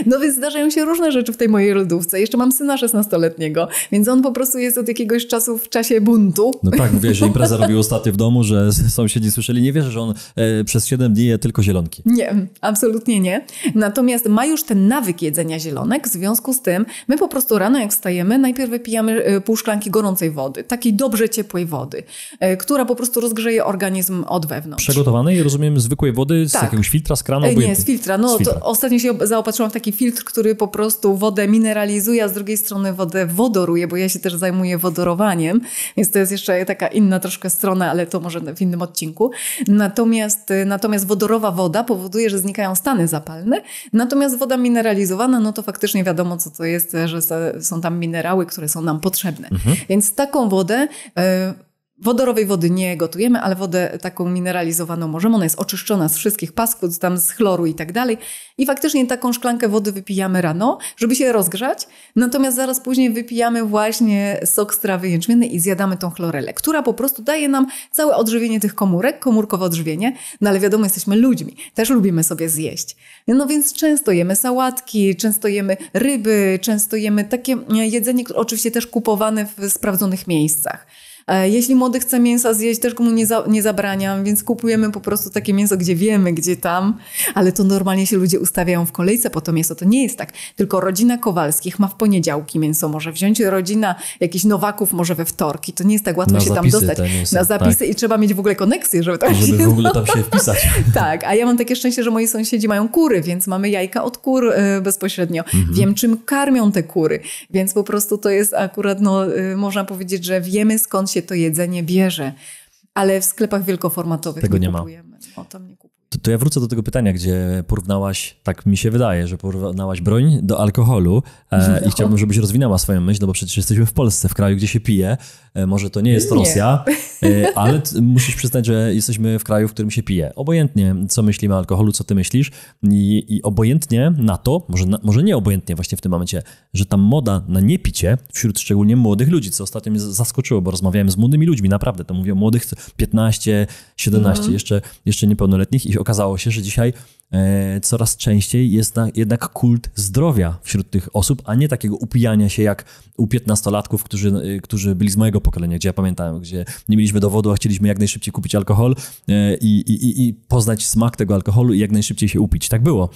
No więc zdarzają się różne rzeczy w tej mojej lodówce. Jeszcze mam syna 16-letniego, więc on po prostu jest od jakiegoś czasu w czasie buntu. No tak, mówię, że imprezę robił ostatnio w domu, że sąsiedzi słyszeli. Nie wierzę, że on przez 7 dni je tylko zielonki. Nie, absolutnie nie. Natomiast ma już ten nawyk jedzenia zielonek. W związku z tym my po prostu rano jak wstajemy, najpierw wypijamy pół szklanki gorącej wody. Takiej dobrze ciepłej wody, która po prostu rozgrzeje organizm od wewnątrz. Przegotowanej, rozumiem, zwykłej wody z jakiegoś filtra, z kranu? Nie, z filtra. No, to ostatnio się zaopatrzyłam w taki filtr, który po prostu wodę mineralizuje, a z drugiej strony wodę wodoruje, bo ja się też zajmuję wodorowaniem, więc to jest jeszcze taka inna troszkę strona, ale to może w innym odcinku. Natomiast wodorowa woda powoduje, że znikają stany zapalne, natomiast woda mineralizowana, no to faktycznie wiadomo, co to jest, że są tam minerały, które są nam potrzebne. Więc taką wodę Wodorowej wody nie gotujemy, ale wodę taką mineralizowaną możemy. Ona jest oczyszczona z wszystkich pasków, tam z chloru i tak dalej. I faktycznie taką szklankę wody wypijamy rano, żeby się rozgrzać. Natomiast zaraz później wypijamy właśnie sok z trawy jęczmiennej i zjadamy tą chlorelę, która po prostu daje nam całe odżywienie tych komórek, komórkowe odżywienie. No ale wiadomo, jesteśmy ludźmi. Też lubimy sobie zjeść. No więc często jemy sałatki, często jemy ryby, często jemy takie jedzenie, które oczywiście też kupowane w sprawdzonych miejscach. Jeśli młody chce mięsa zjeść, też mu nie zabraniam, więc kupujemy po prostu takie mięso, gdzie wiemy, gdzie tam, ale to normalnie się ludzie ustawiają w kolejce po to mięso. To nie jest tak. Tylko rodzina Kowalskich ma w poniedziałki mięso może wziąć, rodzina jakichś Nowaków może we wtorki. To nie jest tak łatwo się tam dostać. Na zapisy i trzeba mieć w ogóle koneksję, żeby tam żeby w ogóle tam się wpisać. Tak, a ja mam takie szczęście, że moi sąsiedzi mają kury, więc mamy jajka od kur bezpośrednio. Wiem, czym karmią te kury, więc po prostu to jest akurat, można powiedzieć, że wiemy, skąd się to jedzenie bierze, ale w sklepach wielkoformatowych tego nie kupujemy. Tam nie kupujemy. To ja wrócę do tego pytania, gdzie porównałaś, tak mi się wydaje, że porównałaś broń do alkoholu i chciałbym, żebyś rozwinęła swoją myśl, no bo przecież jesteśmy w Polsce, w kraju, gdzie się pije. Może to nie jest Rosja, ale musisz przyznać, że jesteśmy w kraju, w którym się pije. Obojętnie, co myślimy o alkoholu, co ty myślisz i obojętnie na to, może nie obojętnie właśnie w tym momencie, że ta moda na niepicie wśród szczególnie młodych ludzi, co ostatnio mnie zaskoczyło, bo rozmawiałem z młodymi ludźmi, naprawdę, to mówię o młodych 15, 17, jeszcze niepełnoletnich i okazało się, że dzisiaj coraz częściej jest jednak kult zdrowia wśród tych osób, a nie takiego upijania się jak u 15-latków, którzy byli z mojego pokolenia, gdzie ja pamiętam, gdzie nie mieliśmy dowodu, a chcieliśmy jak najszybciej kupić alkohol i poznać smak tego alkoholu i jak najszybciej się upić. Tak było.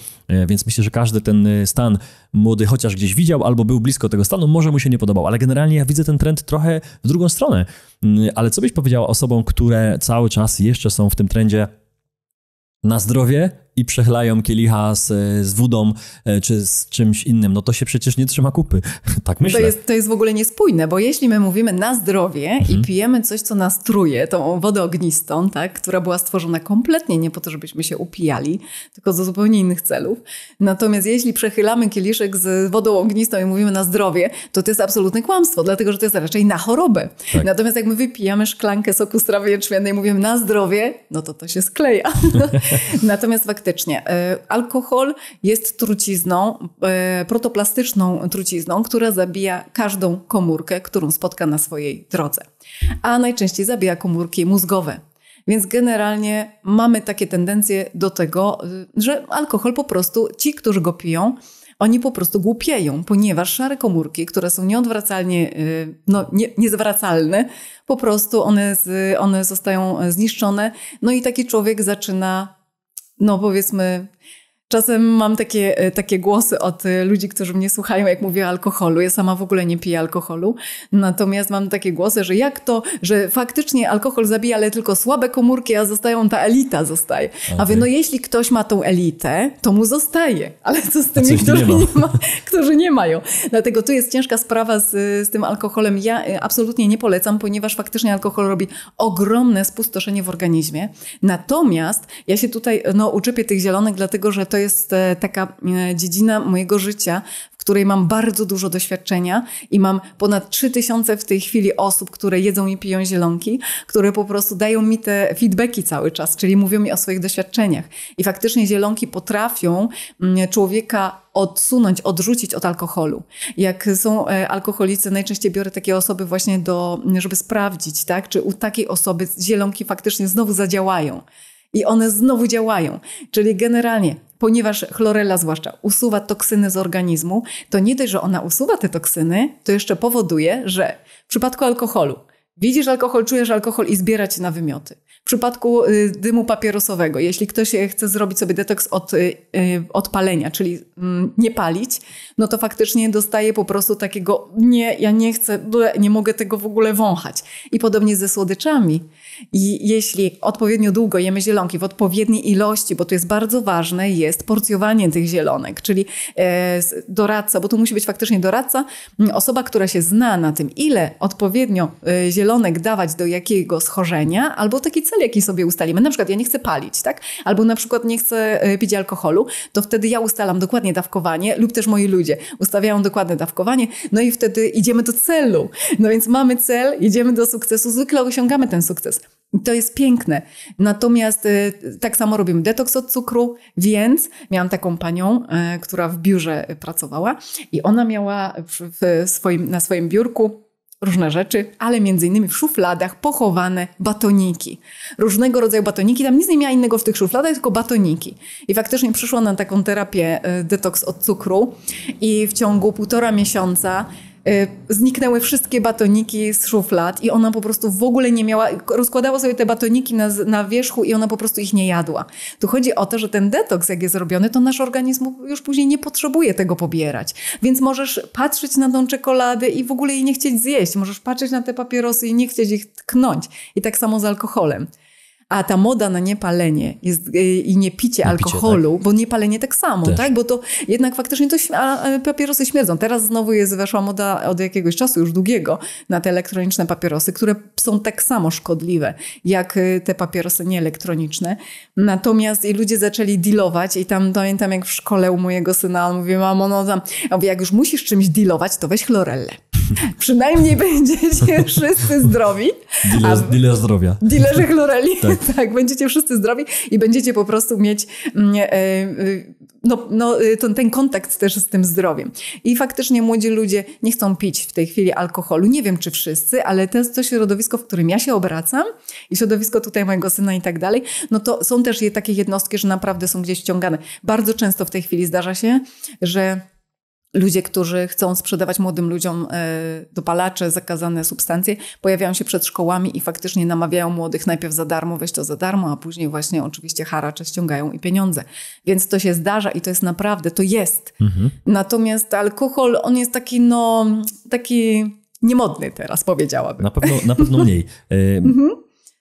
Więc myślę, że każdy ten stan młody chociaż gdzieś widział albo był blisko tego stanu, może mu się nie podobał, ale generalnie ja widzę ten trend trochę w drugą stronę. Ale co byś powiedziała osobom, które cały czas jeszcze są w tym trendzie na zdrowie i przechlają kielicha z wodą czy z czymś innym, no to się przecież nie trzyma kupy. Tak myślę. To jest w ogóle niespójne, bo jeśli my mówimy na zdrowie i pijemy coś, co nas truje, tą wodę ognistą, tak, która była stworzona kompletnie nie po to, żebyśmy się upijali, tylko do zupełnie innych celów. Natomiast jeśli przechylamy kieliszek z wodą ognistą i mówimy na zdrowie, to jest absolutne kłamstwo, dlatego że to jest raczej na chorobę. Tak. Natomiast jak my wypijamy szklankę soku z trawy jęczmiennej i mówimy na zdrowie, no to się skleja. Natomiast faktycznie alkohol jest trucizną, protoplastyczną trucizną, która zabija każdą komórkę, którą spotka na swojej drodze. A najczęściej zabija komórki mózgowe. Więc generalnie mamy takie tendencje do tego, że alkohol po prostu, ci, którzy go piją, oni po prostu głupieją, ponieważ szare komórki, które są nieodwracalnie, niezwracalne, po prostu one zostają zniszczone. No i taki człowiek zaczyna, powiedzmy, czasem mam takie głosy od ludzi, którzy mnie słuchają, jak mówię o alkoholu. Ja sama w ogóle nie piję alkoholu. Natomiast mam takie głosy, że że faktycznie alkohol zabija, ale tylko słabe komórki, a ta elita zostaje. Okay. A jeśli ktoś ma tą elitę, to mu zostaje. Ale co z tymi, którzy nie mają? Dlatego tu jest ciężka sprawa z tym alkoholem. Ja absolutnie nie polecam, ponieważ faktycznie alkohol robi ogromne spustoszenie w organizmie. Natomiast ja się tutaj uczepię tych zielonek, dlatego że to jest taka dziedzina mojego życia, w której mam bardzo dużo doświadczenia i mam ponad 3000 w tej chwili osób, które jedzą i piją zielonki, które po prostu dają mi te feedbacki cały czas, czyli mówią mi o swoich doświadczeniach. I faktycznie zielonki potrafią człowieka odrzucić od alkoholu. Jak są alkoholicy, najczęściej biorę takie osoby właśnie żeby sprawdzić, tak, czy u takiej osoby zielonki faktycznie znowu zadziałają. I one znowu działają. Czyli generalnie, ponieważ chlorella zwłaszcza usuwa toksyny z organizmu, to nie dość, że ona usuwa te toksyny, to jeszcze powoduje, że w przypadku alkoholu widzisz alkohol, czujesz alkohol i zbiera cię na wymioty. W przypadku dymu papierosowego, jeśli ktoś chce zrobić sobie detoks od palenia, czyli nie palić, no to faktycznie dostaje po prostu takiego ja nie chcę, nie mogę tego w ogóle wąchać. I podobnie ze słodyczami. I jeśli odpowiednio długo jemy zielonki w odpowiedniej ilości, bo to jest bardzo ważne, jest porcjowanie tych zielonek, czyli doradca, bo to musi być faktycznie doradca, osoba, która się zna na tym, ile odpowiednio zielonek dawać do jakiego schorzenia, albo taki cel cel, jaki sobie ustalimy. Na przykład ja nie chcę palić, tak? Albo na przykład nie chcę pić alkoholu, to wtedy ja ustalam dokładnie dawkowanie lub też moi ludzie ustawiają dokładne dawkowanie, no i wtedy idziemy do celu. No więc mamy cel, idziemy do sukcesu, zwykle osiągamy ten sukces. I to jest piękne. Natomiast tak samo robimy detoks od cukru, więc miałam taką panią, która w biurze pracowała i ona miała na swoim biurku różne rzeczy, ale między innymi w szufladach pochowane batoniki. Różnego rodzaju batoniki. Tam nic nie miała innego w tych szufladach, tylko batoniki. I faktycznie przyszła na taką terapię detoks od cukru i w ciągu 1,5 miesiąca zniknęły wszystkie batoniki z szuflad i ona po prostu w ogóle nie miała, rozkładała sobie te batoniki na wierzchu i ona po prostu ich nie jadła. Tu chodzi o to, że ten detoks, jak jest zrobiony, to nasz organizm już później nie potrzebuje tego pobierać. Więc możesz patrzeć na tą czekoladę i w ogóle jej nie chcieć zjeść. Możesz patrzeć na te papierosy i nie chcieć ich tknąć. I tak samo z alkoholem. A ta moda na niepalenie i nie picie alkoholu, tak. Bo niepalenie tak samo, tak? Bo to jednak faktycznie papierosy śmierdzą. Teraz znowu weszła moda od jakiegoś czasu już długiego na te elektroniczne papierosy, które są tak samo szkodliwe jak te papierosy nieelektroniczne. Natomiast i ludzie zaczęli dealować i tam pamiętam jak w szkole u mojego syna, on mówi, mamo, no tam, jak już musisz czymś dealować, to weź chlorellę. Przynajmniej będziecie wszyscy zdrowi. Dealer zdrowia. Dilerzy chloreli. Tak, będziecie wszyscy zdrowi i będziecie po prostu mieć ten kontakt też z tym zdrowiem. I faktycznie młodzi ludzie nie chcą pić w tej chwili alkoholu. Nie wiem, czy wszyscy, ale to środowisko, w którym ja się obracam i środowisko tutaj mojego syna i tak dalej, no to są też takie jednostki, że naprawdę są gdzieś wciągane. Bardzo często w tej chwili zdarza się, że ludzie, którzy chcą sprzedawać młodym ludziom dopalacze, zakazane substancje, pojawiają się przed szkołami i faktycznie namawiają młodych najpierw za darmo, weź to za darmo, a później właśnie oczywiście haracze ściągają i pieniądze. Więc to się zdarza i to jest naprawdę, to jest. Mhm. Natomiast alkohol, on jest taki niemodny teraz, powiedziałabym. Na pewno mniej.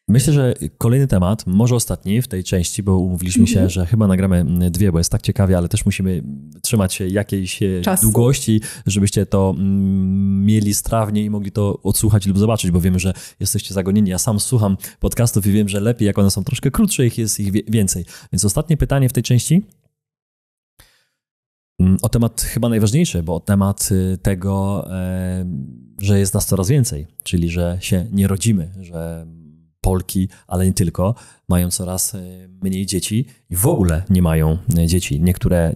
Myślę, że kolejny temat, może ostatni w tej części, bo umówiliśmy się, że chyba nagramy 2, bo jest tak ciekawie, ale też musimy trzymać się jakiejś długości, żebyście to mieli strawnie i mogli to odsłuchać lub zobaczyć, bo wiemy, że jesteście zagonieni. Ja sam słucham podcastów i wiem, że lepiej, jak one są troszkę krótsze, jest ich więcej. Więc ostatnie pytanie w tej części o temat chyba najważniejszy, bo o temat tego, że jest nas coraz więcej, czyli że się nie rodzimy, że Polki, ale nie tylko, mają coraz mniej dzieci i w ogóle nie mają dzieci. Niektóre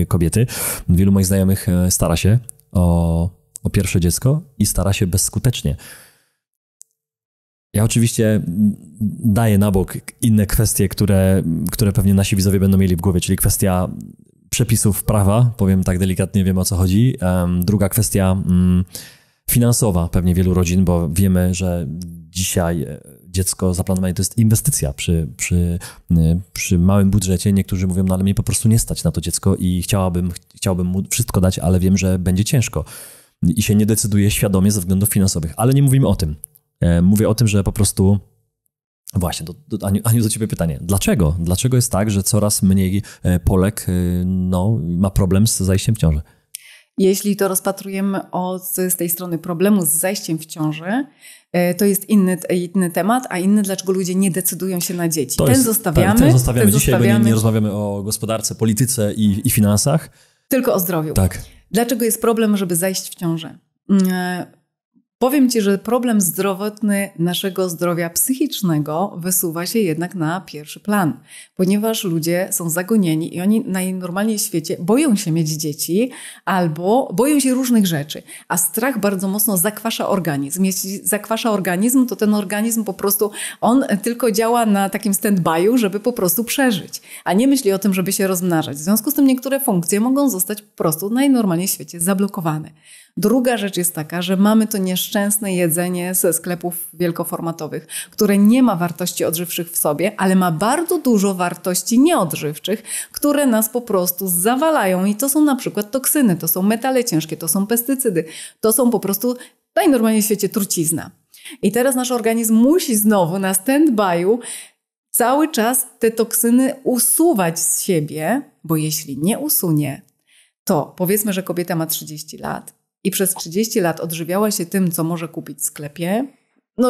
kobiety, wielu moich znajomych stara się o pierwsze dziecko i stara się bezskutecznie. Ja oczywiście daję na bok inne kwestie, które pewnie nasi widzowie będą mieli w głowie, czyli kwestia przepisów prawa, powiem tak delikatnie, wiem o co chodzi. Druga kwestia finansowa pewnie wielu rodzin, bo wiemy, że dzisiaj dziecko zaplanowane to jest inwestycja przy małym budżecie. Niektórzy mówią, no ale mnie po prostu nie stać na to dziecko i chciałbym mu wszystko dać, ale wiem, że będzie ciężko i się nie decyduje świadomie ze względów finansowych. Ale nie mówimy o tym. Mówię o tym, że po prostu właśnie, Aniu, do ciebie pytanie. Dlaczego? Dlaczego jest tak, że coraz mniej Polek ma problem z zajściem w ciążę? Jeśli to rozpatrujemy z tej strony problemu z zajściem w ciążę, to jest inny temat, a inny, dlaczego ludzie nie decydują się na dzieci. Ten zostawiamy. Dzisiaj, bo nie rozmawiamy o gospodarce, polityce i finansach. Tylko o zdrowiu. Tak. Dlaczego jest problem, żeby zajść w ciążę? Powiem ci, że problem zdrowotny naszego zdrowia psychicznego wysuwa się jednak na pierwszy plan, ponieważ ludzie są zagonieni i oni najnormalniej w świecie boją się mieć dzieci albo boją się różnych rzeczy, a strach bardzo mocno zakwasza organizm. Jeśli zakwasza organizm, to ten organizm po prostu, on tylko działa na takim stand-by'u, żeby po prostu przeżyć, a nie myśli o tym, żeby się rozmnażać. W związku z tym niektóre funkcje mogą zostać po prostu najnormalniej w świecie zablokowane. Druga rzecz jest taka, że mamy to nieszczęsne jedzenie ze sklepów wielkoformatowych, które nie ma wartości odżywczych w sobie, ale ma bardzo dużo wartości nieodżywczych, które nas po prostu zawalają i to są na przykład toksyny, to są metale ciężkie, to są pestycydy, to są po prostu najnormalniej w świecie trucizna. I teraz nasz organizm musi znowu na stand-by'u cały czas te toksyny usuwać z siebie, bo jeśli nie usunie, to powiedzmy, że kobieta ma 30 lat, i przez 30 lat odżywiała się tym, co może kupić w sklepie,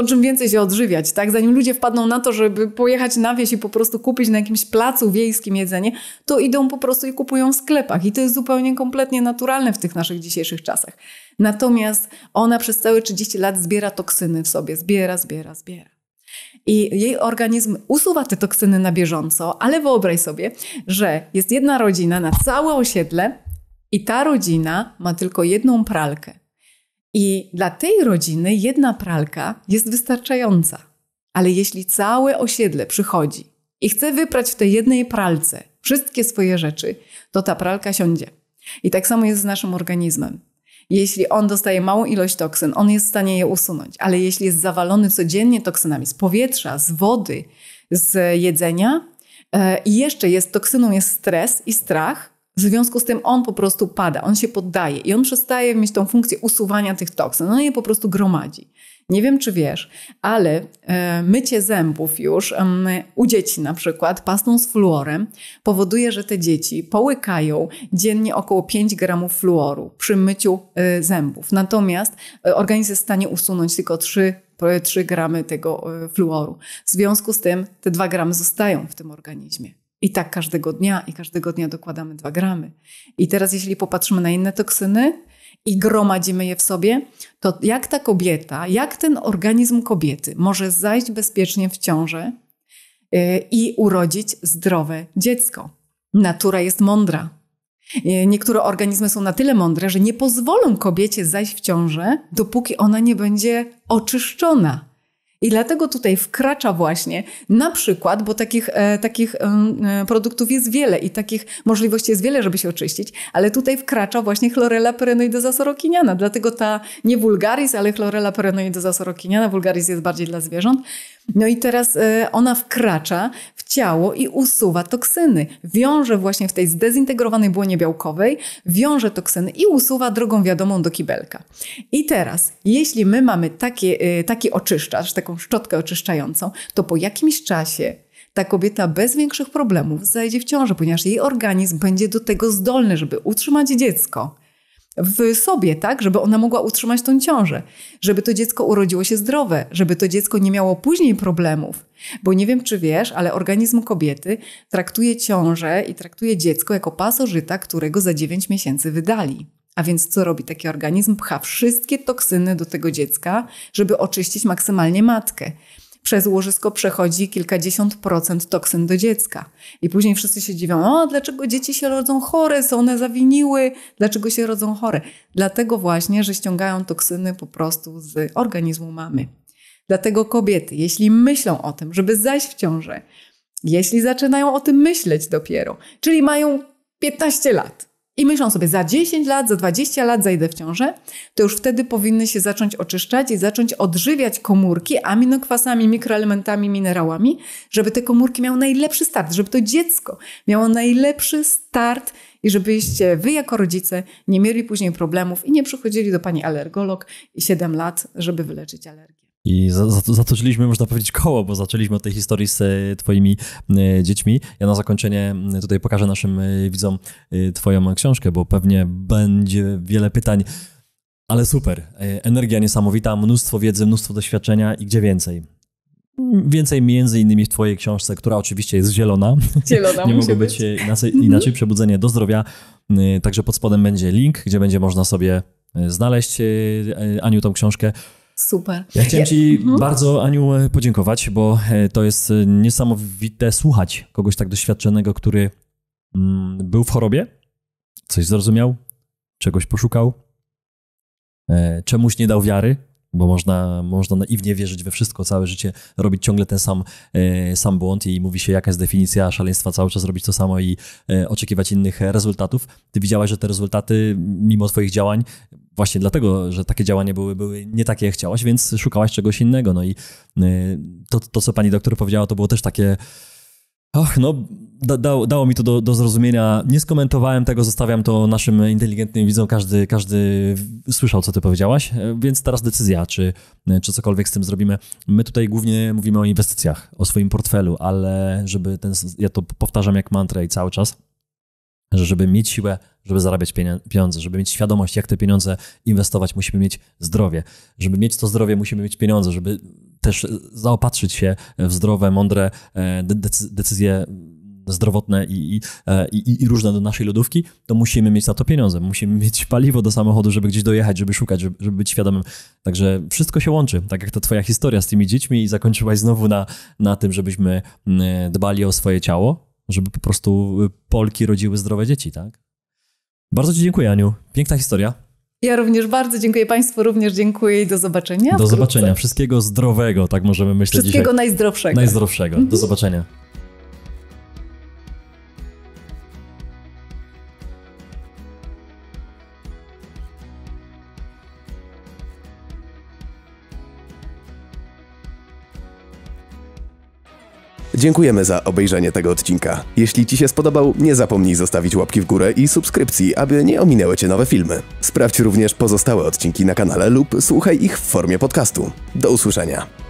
czym więcej się odżywiać, tak? Zanim ludzie wpadną na to, żeby pojechać na wieś i po prostu kupić na jakimś placu wiejskim jedzenie, to idą po prostu i kupują w sklepach. I to jest zupełnie kompletnie naturalne w tych naszych dzisiejszych czasach. Natomiast ona przez całe 30 lat zbiera toksyny w sobie. Zbiera. I jej organizm usuwa te toksyny na bieżąco, ale wyobraź sobie, że jest jedna rodzina na całe osiedle i ta rodzina ma tylko jedną pralkę. I dla tej rodziny jedna pralka jest wystarczająca. Ale jeśli całe osiedle przychodzi i chce wyprać w tej jednej pralce wszystkie swoje rzeczy, to ta pralka siądzie. I tak samo jest z naszym organizmem. Jeśli on dostaje małą ilość toksyn, on jest w stanie je usunąć. Ale jeśli jest zawalony codziennie toksynami z powietrza, z wody, z jedzenia i jeszcze toksyną jest stres i strach, w związku z tym on po prostu pada, on się poddaje i on przestaje mieć tą funkcję usuwania tych toksyn. On je po prostu gromadzi. Nie wiem, czy wiesz, ale mycie zębów już u dzieci na przykład pastą z fluorem powoduje, że te dzieci połykają dziennie około 5 gramów fluoru przy myciu zębów. Natomiast organizm jest w stanie usunąć tylko 3 gramy tego fluoru. W związku z tym te 2 gramy zostają w tym organizmie. I tak każdego dnia dokładamy 2 gramy. I teraz jeśli popatrzymy na inne toksyny i gromadzimy je w sobie, to jak ta kobieta, jak ten organizm kobiety może zajść bezpiecznie w ciążę i urodzić zdrowe dziecko? Natura jest mądra. Niektóre organizmy są na tyle mądre, że nie pozwolą kobiecie zajść w ciążę, dopóki ona nie będzie oczyszczona. I dlatego tutaj wkracza właśnie na przykład, bo takich produktów jest wiele i takich możliwości jest wiele, żeby się oczyścić, ale tutaj wkracza właśnie chlorella perenoidosa sorokiniana. Dlatego ta nie vulgaris, ale chlorella perenoidosa sorokiniana. Vulgaris jest bardziej dla zwierząt. No i teraz ona wkracza w ciało i usuwa toksyny. Wiąże właśnie w tej zdezintegrowanej błonie białkowej, wiąże toksyny i usuwa drogą wiadomą do kibelka. I teraz, jeśli my mamy taki oczyszczacz, taką szczotkę oczyszczającą, to po jakimś czasie ta kobieta bez większych problemów zajdzie w ciążę, ponieważ jej organizm będzie do tego zdolny, żeby utrzymać dziecko w sobie, tak, żeby ona mogła utrzymać tą ciążę, żeby to dziecko urodziło się zdrowe, żeby to dziecko nie miało później problemów. Bo nie wiem, czy wiesz, ale organizm kobiety traktuje ciążę i traktuje dziecko jako pasożyta, którego za 9 miesięcy wydali. A więc co robi taki organizm? Pcha wszystkie toksyny do tego dziecka, żeby oczyścić maksymalnie matkę. Przez łożysko przechodzi kilkadziesiąt procent toksyn do dziecka. I później wszyscy się dziwią, dlaczego dzieci się rodzą chore, są one zawiniły, dlaczego się rodzą chore? Dlatego właśnie, że ściągają toksyny po prostu z organizmu mamy. Dlatego kobiety, jeśli myślą o tym, żeby zajść w ciążę, jeśli zaczynają o tym myśleć dopiero, czyli mają 15 lat, i myślą sobie, za 10 lat, za 20 lat zajdę w ciążę, to już wtedy powinny się zacząć oczyszczać i zacząć odżywiać komórki aminokwasami, mikroelementami, minerałami, żeby te komórki miały najlepszy start, żeby to dziecko miało najlepszy start i żebyście wy jako rodzice nie mieli później problemów i nie przychodzili do pani alergolog i 7 lat, żeby wyleczyć alergię. I zatoczyliśmy, można powiedzieć, koło, bo zaczęliśmy od tej historii z twoimi dziećmi. Ja na zakończenie tutaj pokażę naszym widzom twoją książkę, bo pewnie będzie wiele pytań, ale super. Energia niesamowita, mnóstwo wiedzy, mnóstwo doświadczenia i gdzie więcej? Więcej między innymi w twojej książce, która oczywiście jest zielona. Nie mogło być inaczej. Przebudzenie do zdrowia. Także pod spodem będzie link, gdzie będzie można sobie znaleźć, Aniu, tą książkę. Super. Ja chciałem ci bardzo, Aniu, podziękować, bo to jest niesamowite słuchać kogoś tak doświadczonego, który był w chorobie, coś zrozumiał, czegoś poszukał, czemuś nie dał wiary, bo można naiwnie wierzyć we wszystko, całe życie, robić ciągle ten sam błąd i mówi się, jaka jest definicja szaleństwa, cały czas robić to samo i oczekiwać innych rezultatów. Ty widziałaś, że te rezultaty, mimo twoich działań, właśnie dlatego, że takie działania były nie takie, jak chciałaś, więc szukałaś czegoś innego. No i to co pani doktor powiedziała, to było też takie... dało mi to do zrozumienia. Nie skomentowałem tego, zostawiam to naszym inteligentnym widzom. Każdy słyszał, co ty powiedziałaś, więc teraz decyzja, czy cokolwiek z tym zrobimy. My tutaj głównie mówimy o inwestycjach, o swoim portfelu, ale ja to powtarzam jak mantrę i cały czas, że żeby mieć siłę, żeby zarabiać pieniądze, żeby mieć świadomość, jak te pieniądze inwestować, musimy mieć zdrowie. Żeby mieć to zdrowie, musimy mieć pieniądze, żeby też zaopatrzyć się w zdrowe, mądre decyzje zdrowotne i różne do naszej lodówki, to musimy mieć na to pieniądze. Musimy mieć paliwo do samochodu, żeby gdzieś dojechać, żeby szukać, żeby być świadomym. Także wszystko się łączy. Tak jak ta twoja historia z tymi dziećmi i zakończyłaś znowu na tym, żebyśmy dbali o swoje ciało, żeby po prostu Polki rodziły zdrowe dzieci, tak? Bardzo ci dziękuję, Aniu. Piękna historia. Ja również bardzo dziękuję Państwu, również dziękuję i do zobaczenia. Do zobaczenia. Wszystkiego zdrowego, tak możemy myśleć dzisiaj. Wszystkiego najzdrowszego. Najzdrowszego. Do zobaczenia. Dziękujemy za obejrzenie tego odcinka. Jeśli Ci się spodobał, nie zapomnij zostawić łapki w górę i subskrypcji, aby nie ominęły Cię nowe filmy. Sprawdź również pozostałe odcinki na kanale lub słuchaj ich w formie podcastu. Do usłyszenia.